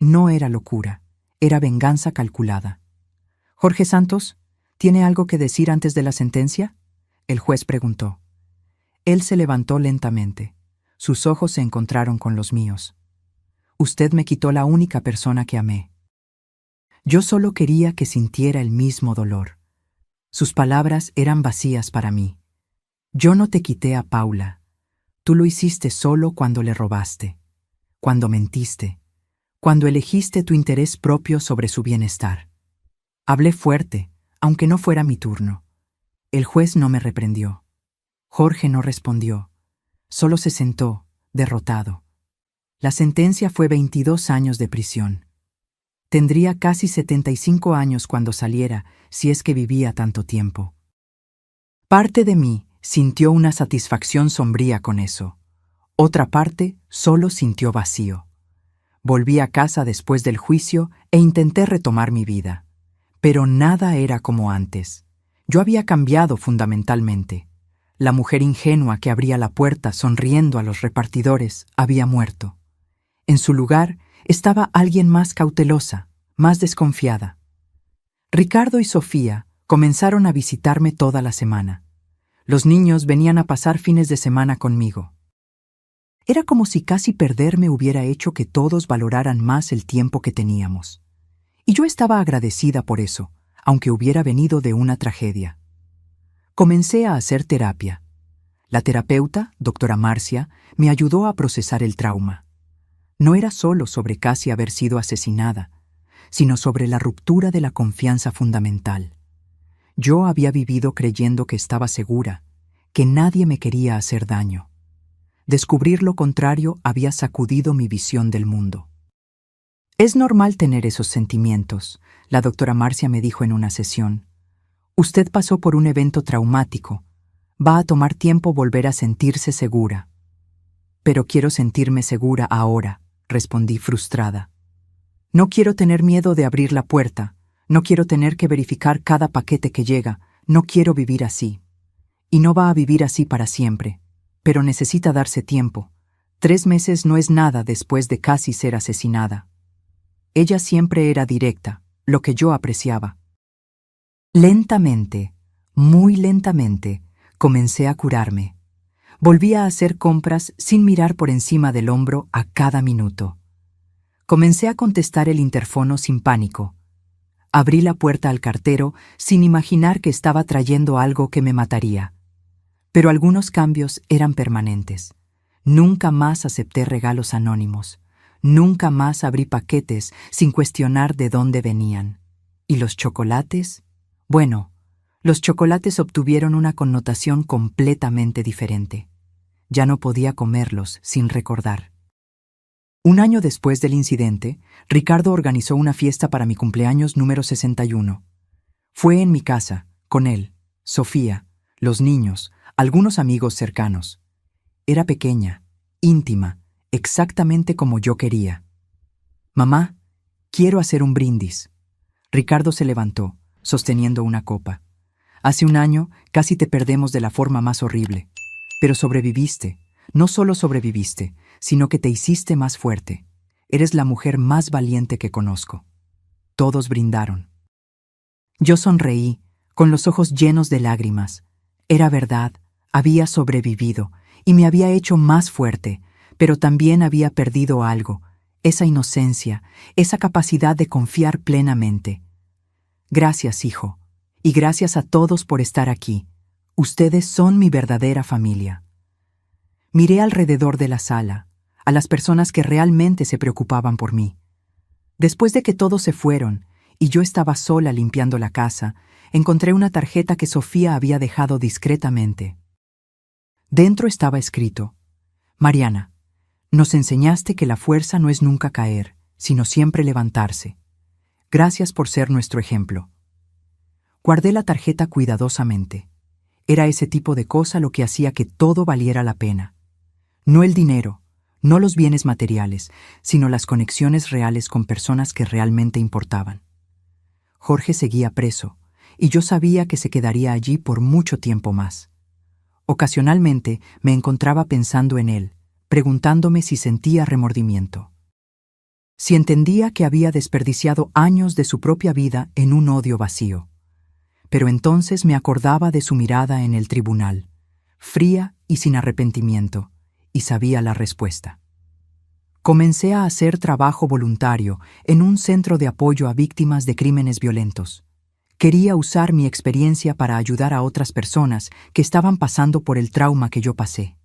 No era locura, era venganza calculada. «Jorge Santos, ¿tiene algo que decir antes de la sentencia?», el juez preguntó. Él se levantó lentamente. Sus ojos se encontraron con los míos. Usted me quitó la única persona que amé. Yo solo quería que sintiera el mismo dolor. Sus palabras eran vacías para mí. Yo no te quité a Paula. Tú lo hiciste solo cuando le robaste, cuando mentiste, cuando elegiste tu interés propio sobre su bienestar. Hablé fuerte, aunque no fuera mi turno. El juez no me reprendió. Jorge no respondió. Solo se sentó, derrotado. La sentencia fue 22 años de prisión. Tendría casi 75 años cuando saliera, si es que vivía tanto tiempo. Parte de mí sintió una satisfacción sombría con eso. Otra parte solo sintió vacío. Volví a casa después del juicio e intenté retomar mi vida. Pero nada era como antes. Yo había cambiado fundamentalmente. La mujer ingenua que abría la puerta sonriendo a los repartidores había muerto. En su lugar estaba alguien más cautelosa, más desconfiada. Ricardo y Sofía comenzaron a visitarme toda la semana. Los niños venían a pasar fines de semana conmigo. Era como si casi perderme hubiera hecho que todos valoraran más el tiempo que teníamos. Y yo estaba agradecida por eso, aunque hubiera venido de una tragedia. Comencé a hacer terapia. La terapeuta, doctora Marcia, me ayudó a procesar el trauma. No era solo sobre casi haber sido asesinada, sino sobre la ruptura de la confianza fundamental. Yo había vivido creyendo que estaba segura, que nadie me quería hacer daño. Descubrir lo contrario había sacudido mi visión del mundo. Es normal tener esos sentimientos, la doctora Marcia me dijo en una sesión. Usted pasó por un evento traumático. Va a tomar tiempo volver a sentirse segura. Pero quiero sentirme segura ahora, respondí frustrada. No quiero tener miedo de abrir la puerta, no quiero tener que verificar cada paquete que llega, no quiero vivir así. Y no va a vivir así para siempre, pero necesita darse tiempo. 3 meses no es nada después de casi ser asesinada. Ella siempre era directa, lo que yo apreciaba. Lentamente, muy lentamente, comencé a curarme. Volví a hacer compras sin mirar por encima del hombro a cada minuto. Comencé a contestar el interfono sin pánico. Abrí la puerta al cartero sin imaginar que estaba trayendo algo que me mataría. Pero algunos cambios eran permanentes. Nunca más acepté regalos anónimos. Nunca más abrí paquetes sin cuestionar de dónde venían. ¿Y los chocolates? Bueno, los chocolates obtuvieron una connotación completamente diferente. Ya no podía comerlos sin recordar. Un año después del incidente, Ricardo organizó una fiesta para mi cumpleaños número 61. Fue en mi casa, con él, Sofía, los niños, algunos amigos cercanos. Era pequeña, íntima, exactamente como yo quería. Mamá, quiero hacer un brindis. Ricardo se levantó, sosteniendo una copa. Hace un año casi te perdemos de la forma más horrible. Pero sobreviviste. No solo sobreviviste, sino que te hiciste más fuerte. Eres la mujer más valiente que conozco. Todos brindaron. Yo sonreí, con los ojos llenos de lágrimas. Era verdad, había sobrevivido y me había hecho más fuerte, pero también había perdido algo, esa inocencia, esa capacidad de confiar plenamente. Gracias, hijo, y gracias a todos por estar aquí. Ustedes son mi verdadera familia. Miré alrededor de la sala, a las personas que realmente se preocupaban por mí. Después de que todos se fueron y yo estaba sola limpiando la casa, encontré una tarjeta que Sofía había dejado discretamente. Dentro estaba escrito: Mariana, nos enseñaste que la fuerza no es nunca caer, sino siempre levantarse. Gracias por ser nuestro ejemplo. Guardé la tarjeta cuidadosamente. Era ese tipo de cosa lo que hacía que todo valiera la pena. No el dinero, no los bienes materiales, sino las conexiones reales con personas que realmente importaban. Jorge seguía preso, y yo sabía que se quedaría allí por mucho tiempo más. Ocasionalmente me encontraba pensando en él, preguntándome si sentía remordimiento. Si entendía que había desperdiciado años de su propia vida en un odio vacío. Pero entonces me acordaba de su mirada en el tribunal, fría y sin arrepentimiento, y sabía la respuesta. Comencé a hacer trabajo voluntario en un centro de apoyo a víctimas de crímenes violentos. Quería usar mi experiencia para ayudar a otras personas que estaban pasando por el trauma que yo pasé.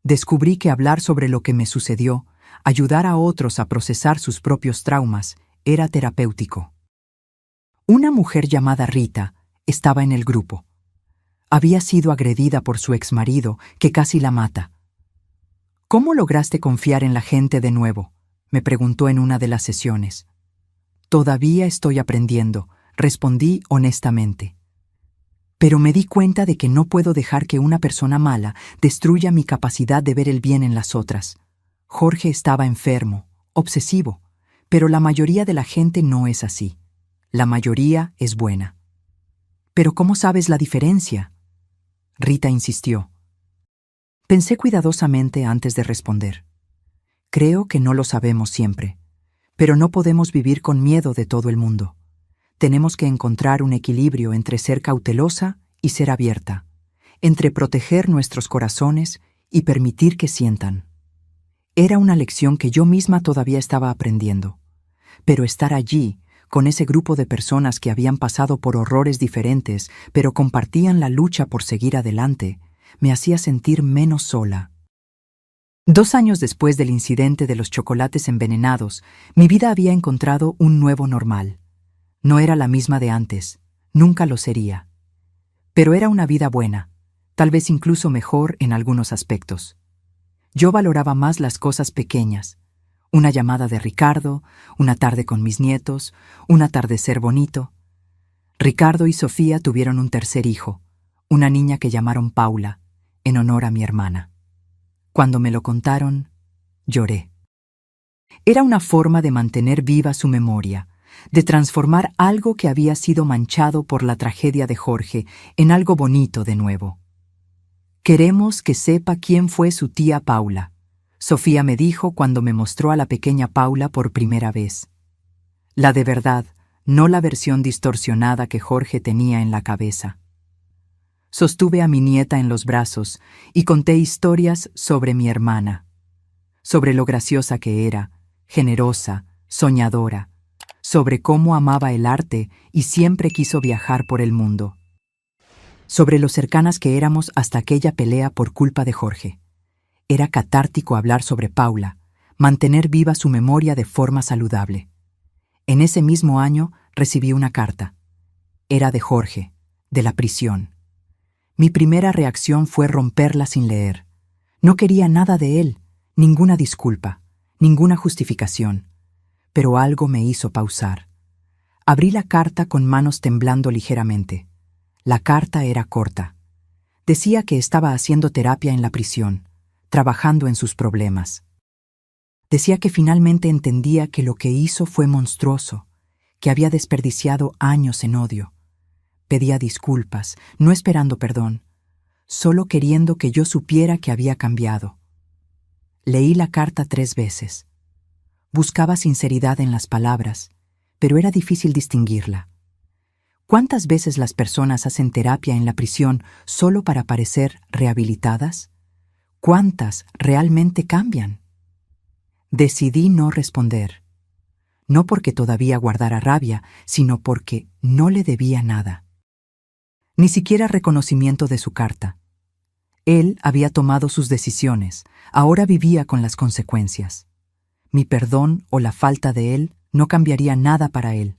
Descubrí que hablar sobre lo que me sucedió, ayudar a otros a procesar sus propios traumas, era terapéutico. Una mujer llamada Rita estaba en el grupo. Había sido agredida por su exmarido, que casi la mata. ¿Cómo lograste confiar en la gente de nuevo?, me preguntó en una de las sesiones. Todavía estoy aprendiendo, respondí honestamente. Pero me di cuenta de que no puedo dejar que una persona mala destruya mi capacidad de ver el bien en las otras. Jorge estaba enfermo, obsesivo, pero la mayoría de la gente no es así. La mayoría es buena. ¿Pero cómo sabes la diferencia?, Rita insistió. Pensé cuidadosamente antes de responder. Creo que no lo sabemos siempre, pero no podemos vivir con miedo de todo el mundo. Tenemos que encontrar un equilibrio entre ser cautelosa y ser abierta, entre proteger nuestros corazones y permitir que sientan. Era una lección que yo misma todavía estaba aprendiendo, pero estar allí, con ese grupo de personas que habían pasado por horrores diferentes, pero compartían la lucha por seguir adelante, me hacía sentir menos sola. 2 años después del incidente de los chocolates envenenados, mi vida había encontrado un nuevo normal. No era la misma de antes, nunca lo sería. Pero era una vida buena, tal vez incluso mejor en algunos aspectos. Yo valoraba más las cosas pequeñas. Una llamada de Ricardo, una tarde con mis nietos, un atardecer bonito. Ricardo y Sofía tuvieron un tercer hijo, una niña que llamaron Paula, en honor a mi hermana. Cuando me lo contaron, lloré. Era una forma de mantener viva su memoria, de transformar algo que había sido manchado por la tragedia de Jorge en algo bonito de nuevo. Queremos que sepa quién fue su tía Paula, Sofía me dijo cuando me mostró a la pequeña Paula por primera vez. La de verdad, no la versión distorsionada que Jorge tenía en la cabeza. Sostuve a mi nieta en los brazos y conté historias sobre mi hermana, sobre lo graciosa que era, generosa, soñadora, sobre cómo amaba el arte y siempre quiso viajar por el mundo, sobre lo cercanas que éramos hasta aquella pelea por culpa de Jorge. Era catártico hablar sobre Paula, mantener viva su memoria de forma saludable. En ese mismo año recibí una carta. Era de Jorge, de la prisión. Mi primera reacción fue romperla sin leer. No quería nada de él, ninguna disculpa, ninguna justificación. Pero algo me hizo pausar. Abrí la carta con manos temblando ligeramente. La carta era corta. Decía que estaba haciendo terapia en la prisión, trabajando en sus problemas. Decía que finalmente entendía que lo que hizo fue monstruoso, que había desperdiciado años en odio. Pedía disculpas, no esperando perdón, solo queriendo que yo supiera que había cambiado. Leí la carta 3 veces. Buscaba sinceridad en las palabras, pero era difícil distinguirla. ¿Cuántas veces las personas hacen terapia en la prisión solo para parecer rehabilitadas? ¿Cuántas realmente cambian? Decidí no responder. No porque todavía guardara rabia, sino porque no le debía nada. Ni siquiera reconocimiento de su carta. Él había tomado sus decisiones, ahora vivía con las consecuencias. Mi perdón o la falta de él no cambiaría nada para él.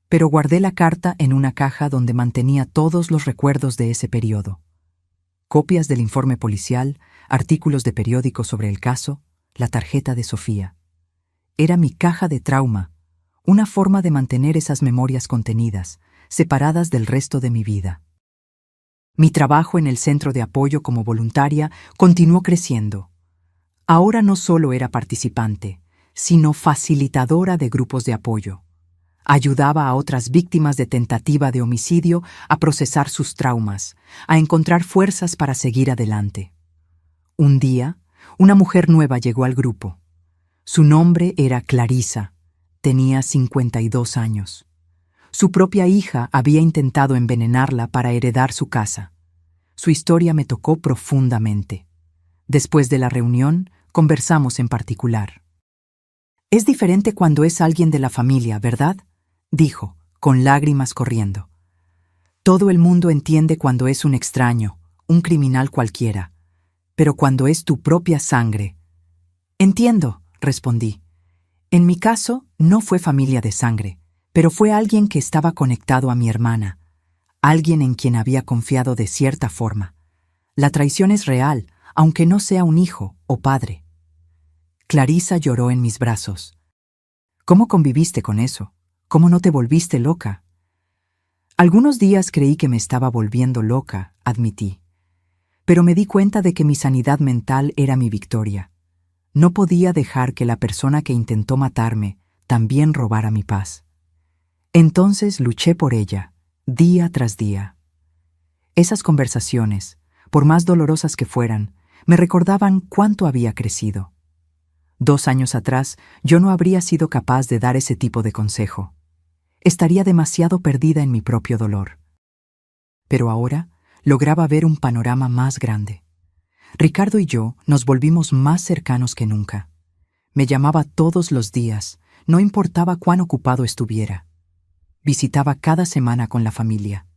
Pero guardé la carta en una caja donde mantenía todos los recuerdos de ese periodo. Copias del informe policial, artículos de periódico sobre el caso, la tarjeta de Sofía. Era mi caja de trauma, una forma de mantener esas memorias contenidas, separadas del resto de mi vida. Mi trabajo en el centro de apoyo como voluntaria continuó creciendo. Ahora no solo era participante, sino facilitadora de grupos de apoyo. Ayudaba a otras víctimas de tentativa de homicidio a procesar sus traumas, a encontrar fuerzas para seguir adelante. Un día, una mujer nueva llegó al grupo. Su nombre era Clarisa. Tenía 52 años. Su propia hija había intentado envenenarla para heredar su casa. Su historia me tocó profundamente. Después de la reunión, conversamos en particular. Es diferente cuando es alguien de la familia, ¿verdad?, dijo, con lágrimas corriendo. Todo el mundo entiende cuando es un extraño, un criminal cualquiera, pero cuando es tu propia sangre. Entiendo, respondí. En mi caso, no fue familia de sangre, pero fue alguien que estaba conectado a mi hermana, alguien en quien había confiado de cierta forma. La traición es real, aunque no sea un hijo o padre. Clarisa lloró en mis brazos. ¿Cómo conviviste con eso? ¿Cómo no te volviste loca? Algunos días creí que me estaba volviendo loca, admití. Pero me di cuenta de que mi sanidad mental era mi victoria. No podía dejar que la persona que intentó matarme también robara mi paz. Entonces luché por ella, día tras día. Esas conversaciones, por más dolorosas que fueran, me recordaban cuánto había crecido. 2 años atrás, yo no habría sido capaz de dar ese tipo de consejo. Estaría demasiado perdida en mi propio dolor. Pero ahora lograba ver un panorama más grande. Ricardo y yo nos volvimos más cercanos que nunca. Me llamaba todos los días, no importaba cuán ocupado estuviera. Visitaba cada semana con la familia.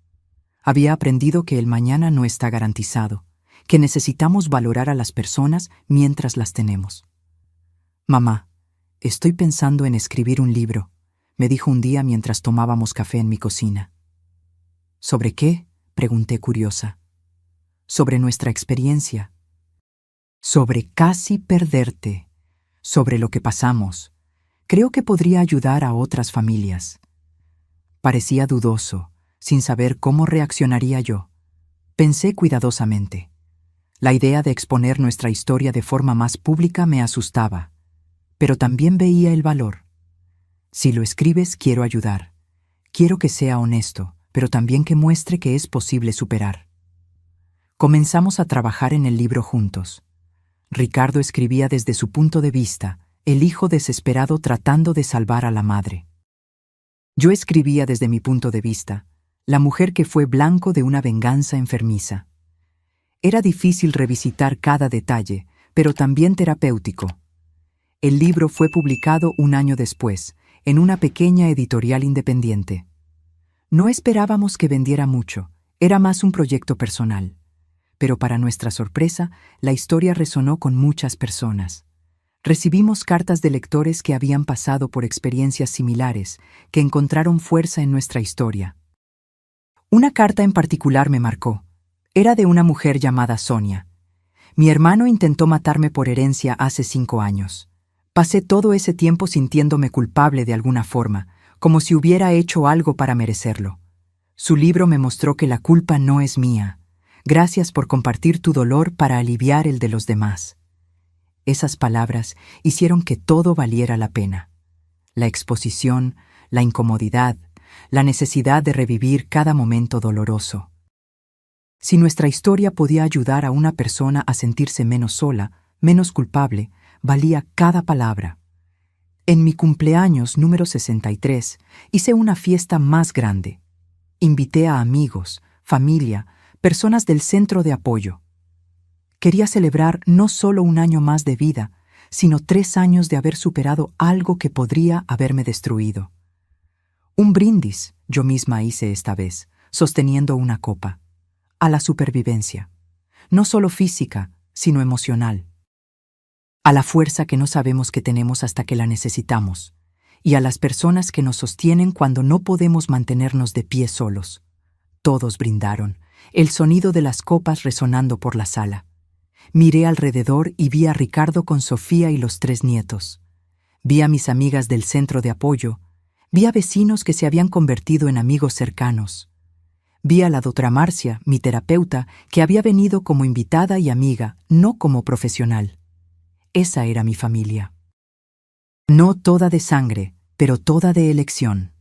Había aprendido que el mañana no está garantizado, que necesitamos valorar a las personas mientras las tenemos. Mamá, estoy pensando en escribir un libro, me dijo un día mientras tomábamos café en mi cocina. ¿Sobre qué?, pregunté curiosa. Sobre nuestra experiencia. Sobre casi perderte. Sobre lo que pasamos. Creo que podría ayudar a otras familias. Parecía dudoso, sin saber cómo reaccionaría yo. Pensé cuidadosamente. La idea de exponer nuestra historia de forma más pública me asustaba, pero también veía el valor. Si lo escribes, quiero ayudar. Quiero que sea honesto, pero también que muestre que es posible superar. Comenzamos a trabajar en el libro juntos. Ricardo escribía desde su punto de vista, el hijo desesperado tratando de salvar a la madre. Yo escribía desde mi punto de vista, la mujer que fue blanco de una venganza enfermiza. Era difícil revisitar cada detalle, pero también terapéutico. El libro fue publicado 1 año después, en una pequeña editorial independiente. No esperábamos que vendiera mucho, era más un proyecto personal. Pero para nuestra sorpresa, la historia resonó con muchas personas. Recibimos cartas de lectores que habían pasado por experiencias similares, que encontraron fuerza en nuestra historia. Una carta en particular me marcó. Era de una mujer llamada Sonia. Mi hermano intentó matarme por herencia hace 5 años. Pasé todo ese tiempo sintiéndome culpable de alguna forma, como si hubiera hecho algo para merecerlo. Su libro me mostró que la culpa no es mía. Gracias por compartir tu dolor para aliviar el de los demás. Esas palabras hicieron que todo valiera la pena. La exposición, la incomodidad, la necesidad de revivir cada momento doloroso. Si nuestra historia podía ayudar a una persona a sentirse menos sola, menos culpable, valía cada palabra. En mi cumpleaños número 63 hice una fiesta más grande. Invité a amigos, familia, personas del centro de apoyo. Quería celebrar no solo 1 año más de vida, sino 3 años de haber superado algo que podría haberme destruido. Un brindis yo misma hice esta vez, sosteniendo una copa. A la supervivencia. No solo física, sino emocional. A la fuerza que no sabemos que tenemos hasta que la necesitamos. Y a las personas que nos sostienen cuando no podemos mantenernos de pie solos. Todos brindaron, el sonido de las copas resonando por la sala. Miré alrededor y vi a Ricardo con Sofía y los 3 nietos. Vi a mis amigas del centro de apoyo. Vi a vecinos que se habían convertido en amigos cercanos. Vi a la doctora Marcia, mi terapeuta, que había venido como invitada y amiga, no como profesional. Esa era mi familia. No toda de sangre, pero toda de elección.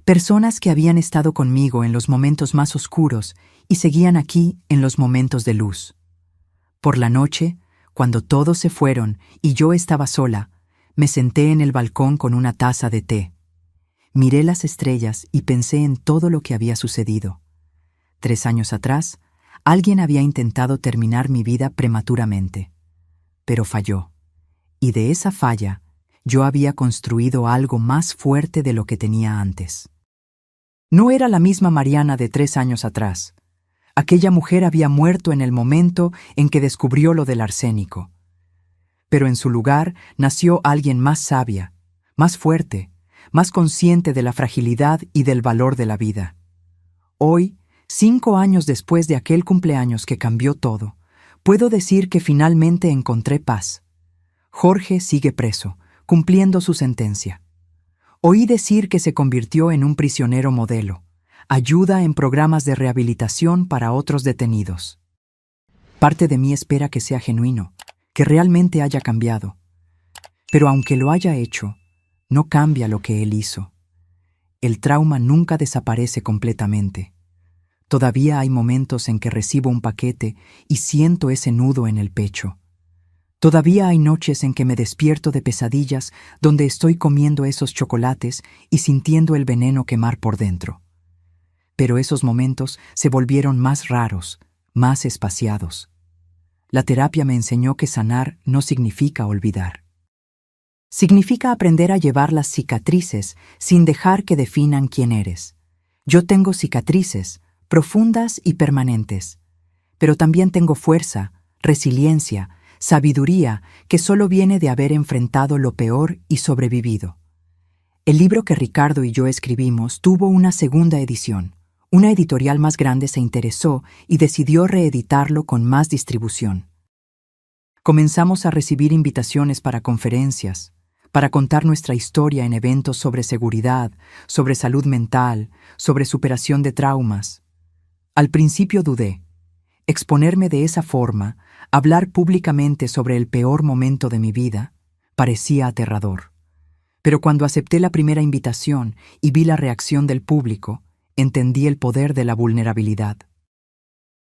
Personas que habían estado conmigo en los momentos más oscuros y seguían aquí en los momentos de luz. Por la noche, cuando todos se fueron y yo estaba sola, me senté en el balcón con una taza de té. Miré las estrellas y pensé en todo lo que había sucedido. 3 años atrás, alguien había intentado terminar mi vida prematuramente. pero falló. Y de esa falla, yo había construido algo más fuerte de lo que tenía antes. No era la misma Mariana de 3 años atrás. Aquella mujer había muerto en el momento en que descubrió lo del arsénico. Pero en su lugar nació alguien más sabia, más fuerte, más consciente de la fragilidad y del valor de la vida. Hoy, 5 años después de aquel cumpleaños que cambió todo, puedo decir que finalmente encontré paz. Jorge sigue preso, cumpliendo su sentencia. Oí decir que se convirtió en un prisionero modelo. Ayuda en programas de rehabilitación para otros detenidos. Parte de mí espera que sea genuino, que realmente haya cambiado. Pero aunque lo haya hecho, no cambia lo que él hizo. El trauma nunca desaparece completamente. Todavía hay momentos en que recibo un paquete y siento ese nudo en el pecho. Todavía hay noches en que me despierto de pesadillas donde estoy comiendo esos chocolates y sintiendo el veneno quemar por dentro. Pero esos momentos se volvieron más raros, más espaciados. La terapia me enseñó que sanar no significa olvidar. Significa aprender a llevar las cicatrices sin dejar que definan quién eres. Yo tengo cicatrices, profundas y permanentes, pero también tengo fuerza, resiliencia, sabiduría que solo viene de haber enfrentado lo peor y sobrevivido. El libro que Ricardo y yo escribimos tuvo una segunda edición. Una editorial más grande se interesó y decidió reeditarlo con más distribución. Comenzamos a recibir invitaciones para conferencias, para contar nuestra historia en eventos sobre seguridad, sobre salud mental, sobre superación de traumas. Al principio dudé. Exponerme de esa forma, hablar públicamente sobre el peor momento de mi vida, parecía aterrador. Pero cuando acepté la primera invitación y vi la reacción del público, entendí el poder de la vulnerabilidad.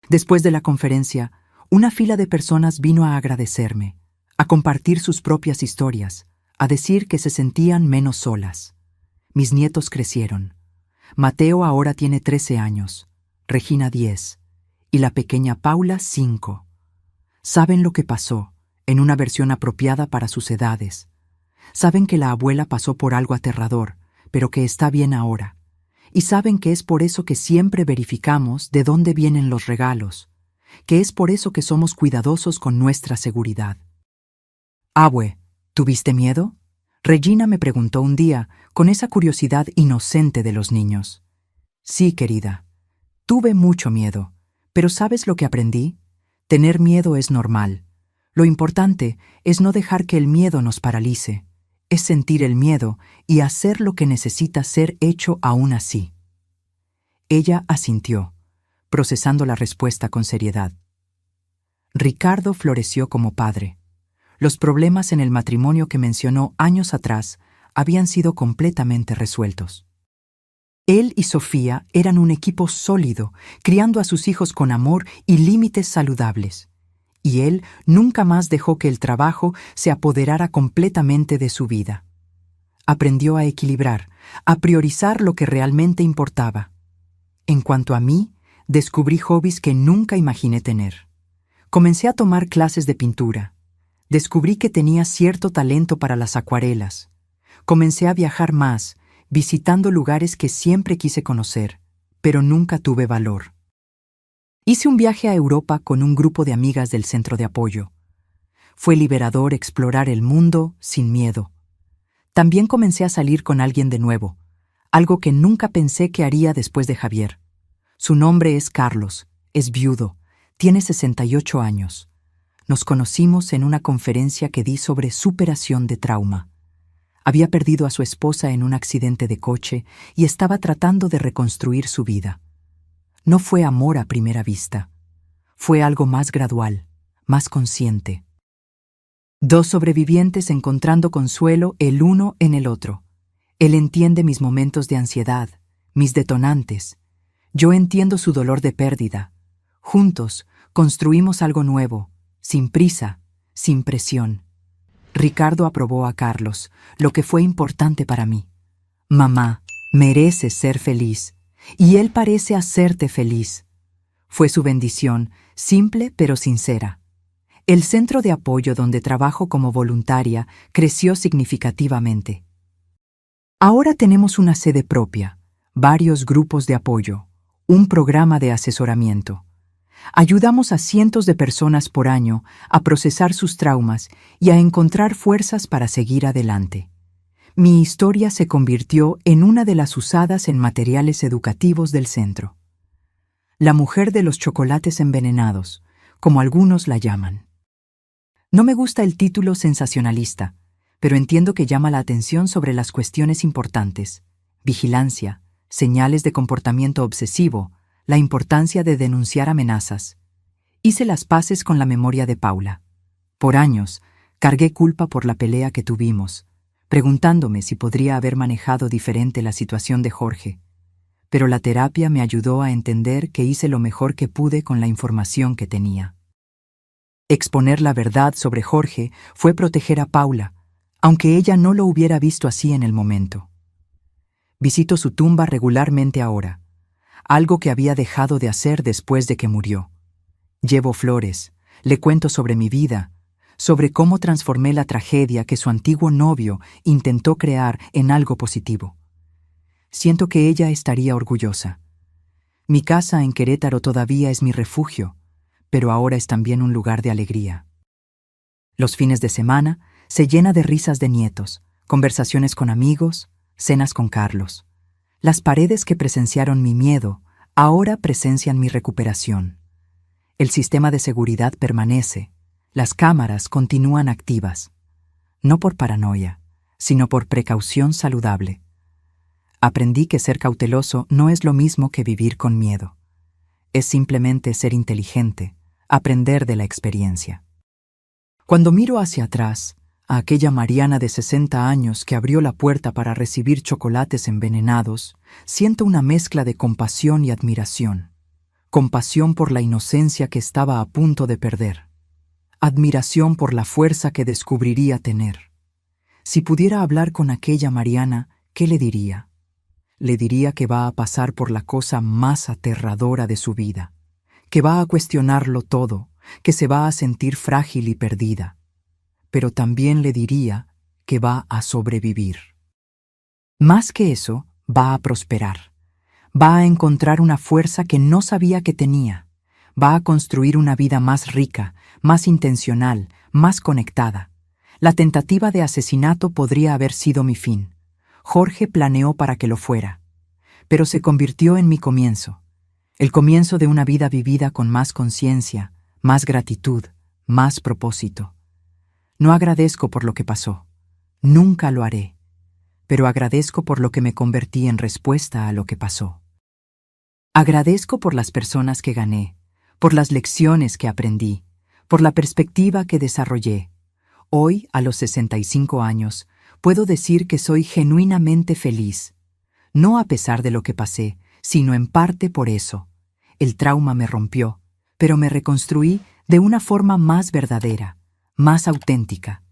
Después de la conferencia, una fila de personas vino a agradecerme, a compartir sus propias historias, a decir que se sentían menos solas. Mis nietos crecieron. Mateo ahora tiene 13 años, Regina 10, y la pequeña Paula 5. Saben lo que pasó, en una versión apropiada para sus edades. Saben que la abuela pasó por algo aterrador, pero que está bien ahora. Y saben que es por eso que siempre verificamos de dónde vienen los regalos, que es por eso que somos cuidadosos con nuestra seguridad. «Abue, ¿tuviste miedo?», Regina me preguntó un día, con esa curiosidad inocente de los niños. «Sí, querida, tuve mucho miedo, pero ¿sabes lo que aprendí? Tener miedo es normal. Lo importante es no dejar que el miedo nos paralice. Es sentir el miedo y hacer lo que necesita ser hecho aún así». Ella asintió, procesando la respuesta con seriedad. Ricardo floreció como padre. Los problemas en el matrimonio que mencionó años atrás habían sido completamente resueltos. Él y Sofía eran un equipo sólido, criando a sus hijos con amor y límites saludables. Y él nunca más dejó que el trabajo se apoderara completamente de su vida. Aprendió a equilibrar, a priorizar lo que realmente importaba. En cuanto a mí, descubrí hobbies que nunca imaginé tener. Comencé a tomar clases de pintura. Descubrí que tenía cierto talento para las acuarelas. Comencé a viajar más, visitando lugares que siempre quise conocer, pero nunca tuve valor. Hice un viaje a Europa con un grupo de amigas del centro de apoyo. Fue liberador explorar el mundo sin miedo. También comencé a salir con alguien de nuevo, algo que nunca pensé que haría después de Javier. Su nombre es Carlos, es viudo, tiene 68 años. Nos conocimos en una conferencia que di sobre superación de trauma. Había perdido a su esposa en un accidente de coche y estaba tratando de reconstruir su vida. No fue amor a primera vista. Fue algo más gradual, más consciente. 2 sobrevivientes encontrando consuelo el uno en el otro. Él entiende mis momentos de ansiedad, mis detonantes. Yo entiendo su dolor de pérdida. Juntos construimos algo nuevo, sin prisa, sin presión. Ricardo aprobó a Carlos, lo que fue importante para mí. «Mamá, mereces ser feliz, y él parece hacerte feliz». Fue su bendición, simple pero sincera. El centro de apoyo donde trabajo como voluntaria creció significativamente. Ahora tenemos una sede propia, varios grupos de apoyo, un programa de asesoramiento. Ayudamos a cientos de personas por año a procesar sus traumas y a encontrar fuerzas para seguir adelante. Mi historia se convirtió en una de las usadas en materiales educativos del centro. La mujer de los chocolates envenenados, como algunos la llaman. No me gusta el título sensacionalista, pero entiendo que llama la atención sobre las cuestiones importantes: vigilancia, señales de comportamiento obsesivo, la importancia de denunciar amenazas. Hice las paces con la memoria de Paula. Por años, cargué culpa por la pelea que tuvimos, preguntándome si podría haber manejado diferente la situación de Jorge. Pero la terapia me ayudó a entender que hice lo mejor que pude con la información que tenía. Exponer la verdad sobre Jorge fue proteger a Paula, aunque ella no lo hubiera visto así en el momento. Visito su tumba regularmente ahora, algo que había dejado de hacer después de que murió. Llevo flores, le cuento sobre mi vida, sobre cómo transformé la tragedia que su antiguo novio intentó crear en algo positivo. Siento que ella estaría orgullosa. Mi casa en Querétaro todavía es mi refugio, pero ahora es también un lugar de alegría. Los fines de semana se llena de risas de nietos, conversaciones con amigos, cenas con Carlos. Las paredes que presenciaron mi miedo ahora presencian mi recuperación. El sistema de seguridad permanece, las cámaras continúan activas, no por paranoia, sino por precaución saludable. Aprendí que ser cauteloso no es lo mismo que vivir con miedo. Es simplemente ser inteligente, aprender de la experiencia. Cuando miro hacia atrás, a aquella Mariana de 60 años que abrió la puerta para recibir chocolates envenenados, siento una mezcla de compasión y admiración. Compasión por la inocencia que estaba a punto de perder. Admiración por la fuerza que descubriría tener. Si pudiera hablar con aquella Mariana, ¿qué le diría? Le diría que va a pasar por la cosa más aterradora de su vida, que va a cuestionarlo todo, que se va a sentir frágil y perdida. Pero también le diría que va a sobrevivir. Más que eso, va a prosperar. Va a encontrar una fuerza que no sabía que tenía. Va a construir una vida más rica, más intencional, más conectada. La tentativa de asesinato podría haber sido mi fin. Jorge planeó para que lo fuera. Pero se convirtió en mi comienzo. El comienzo de una vida vivida con más conciencia, más gratitud, más propósito. No agradezco por lo que pasó. Nunca lo haré. Pero agradezco por lo que me convertí en respuesta a lo que pasó. Agradezco por las personas que gané, por las lecciones que aprendí, por la perspectiva que desarrollé. Hoy, a los 65 años, puedo decir que soy genuinamente feliz. No a pesar de lo que pasé, sino en parte por eso. El trauma me rompió, pero me reconstruí de una forma más verdadera, más auténtica.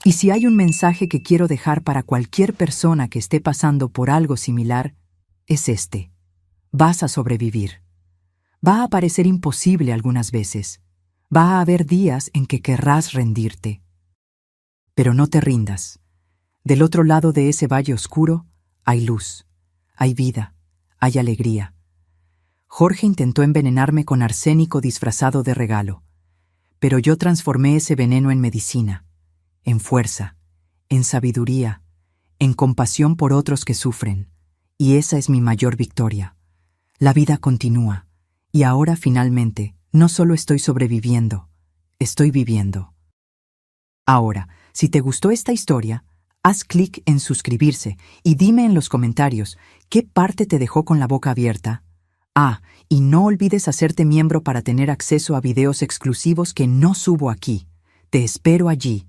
Y si hay un mensaje que quiero dejar para cualquier persona que esté pasando por algo similar, es este: vas a sobrevivir. Va a parecer imposible algunas veces. Va a haber días en que querrás rendirte. Pero no te rindas. Del otro lado de ese valle oscuro hay luz, hay vida, hay alegría. Jorge intentó envenenarme con arsénico disfrazado de regalo, pero yo transformé ese veneno en medicina, en fuerza, en sabiduría, en compasión por otros que sufren, y esa es mi mayor victoria. La vida continúa, y ahora finalmente no solo estoy sobreviviendo, estoy viviendo. Ahora, si te gustó esta historia, haz clic en suscribirse y dime en los comentarios qué parte te dejó con la boca abierta. Y no olvides hacerte miembro para tener acceso a videos exclusivos que no subo aquí. Te espero allí.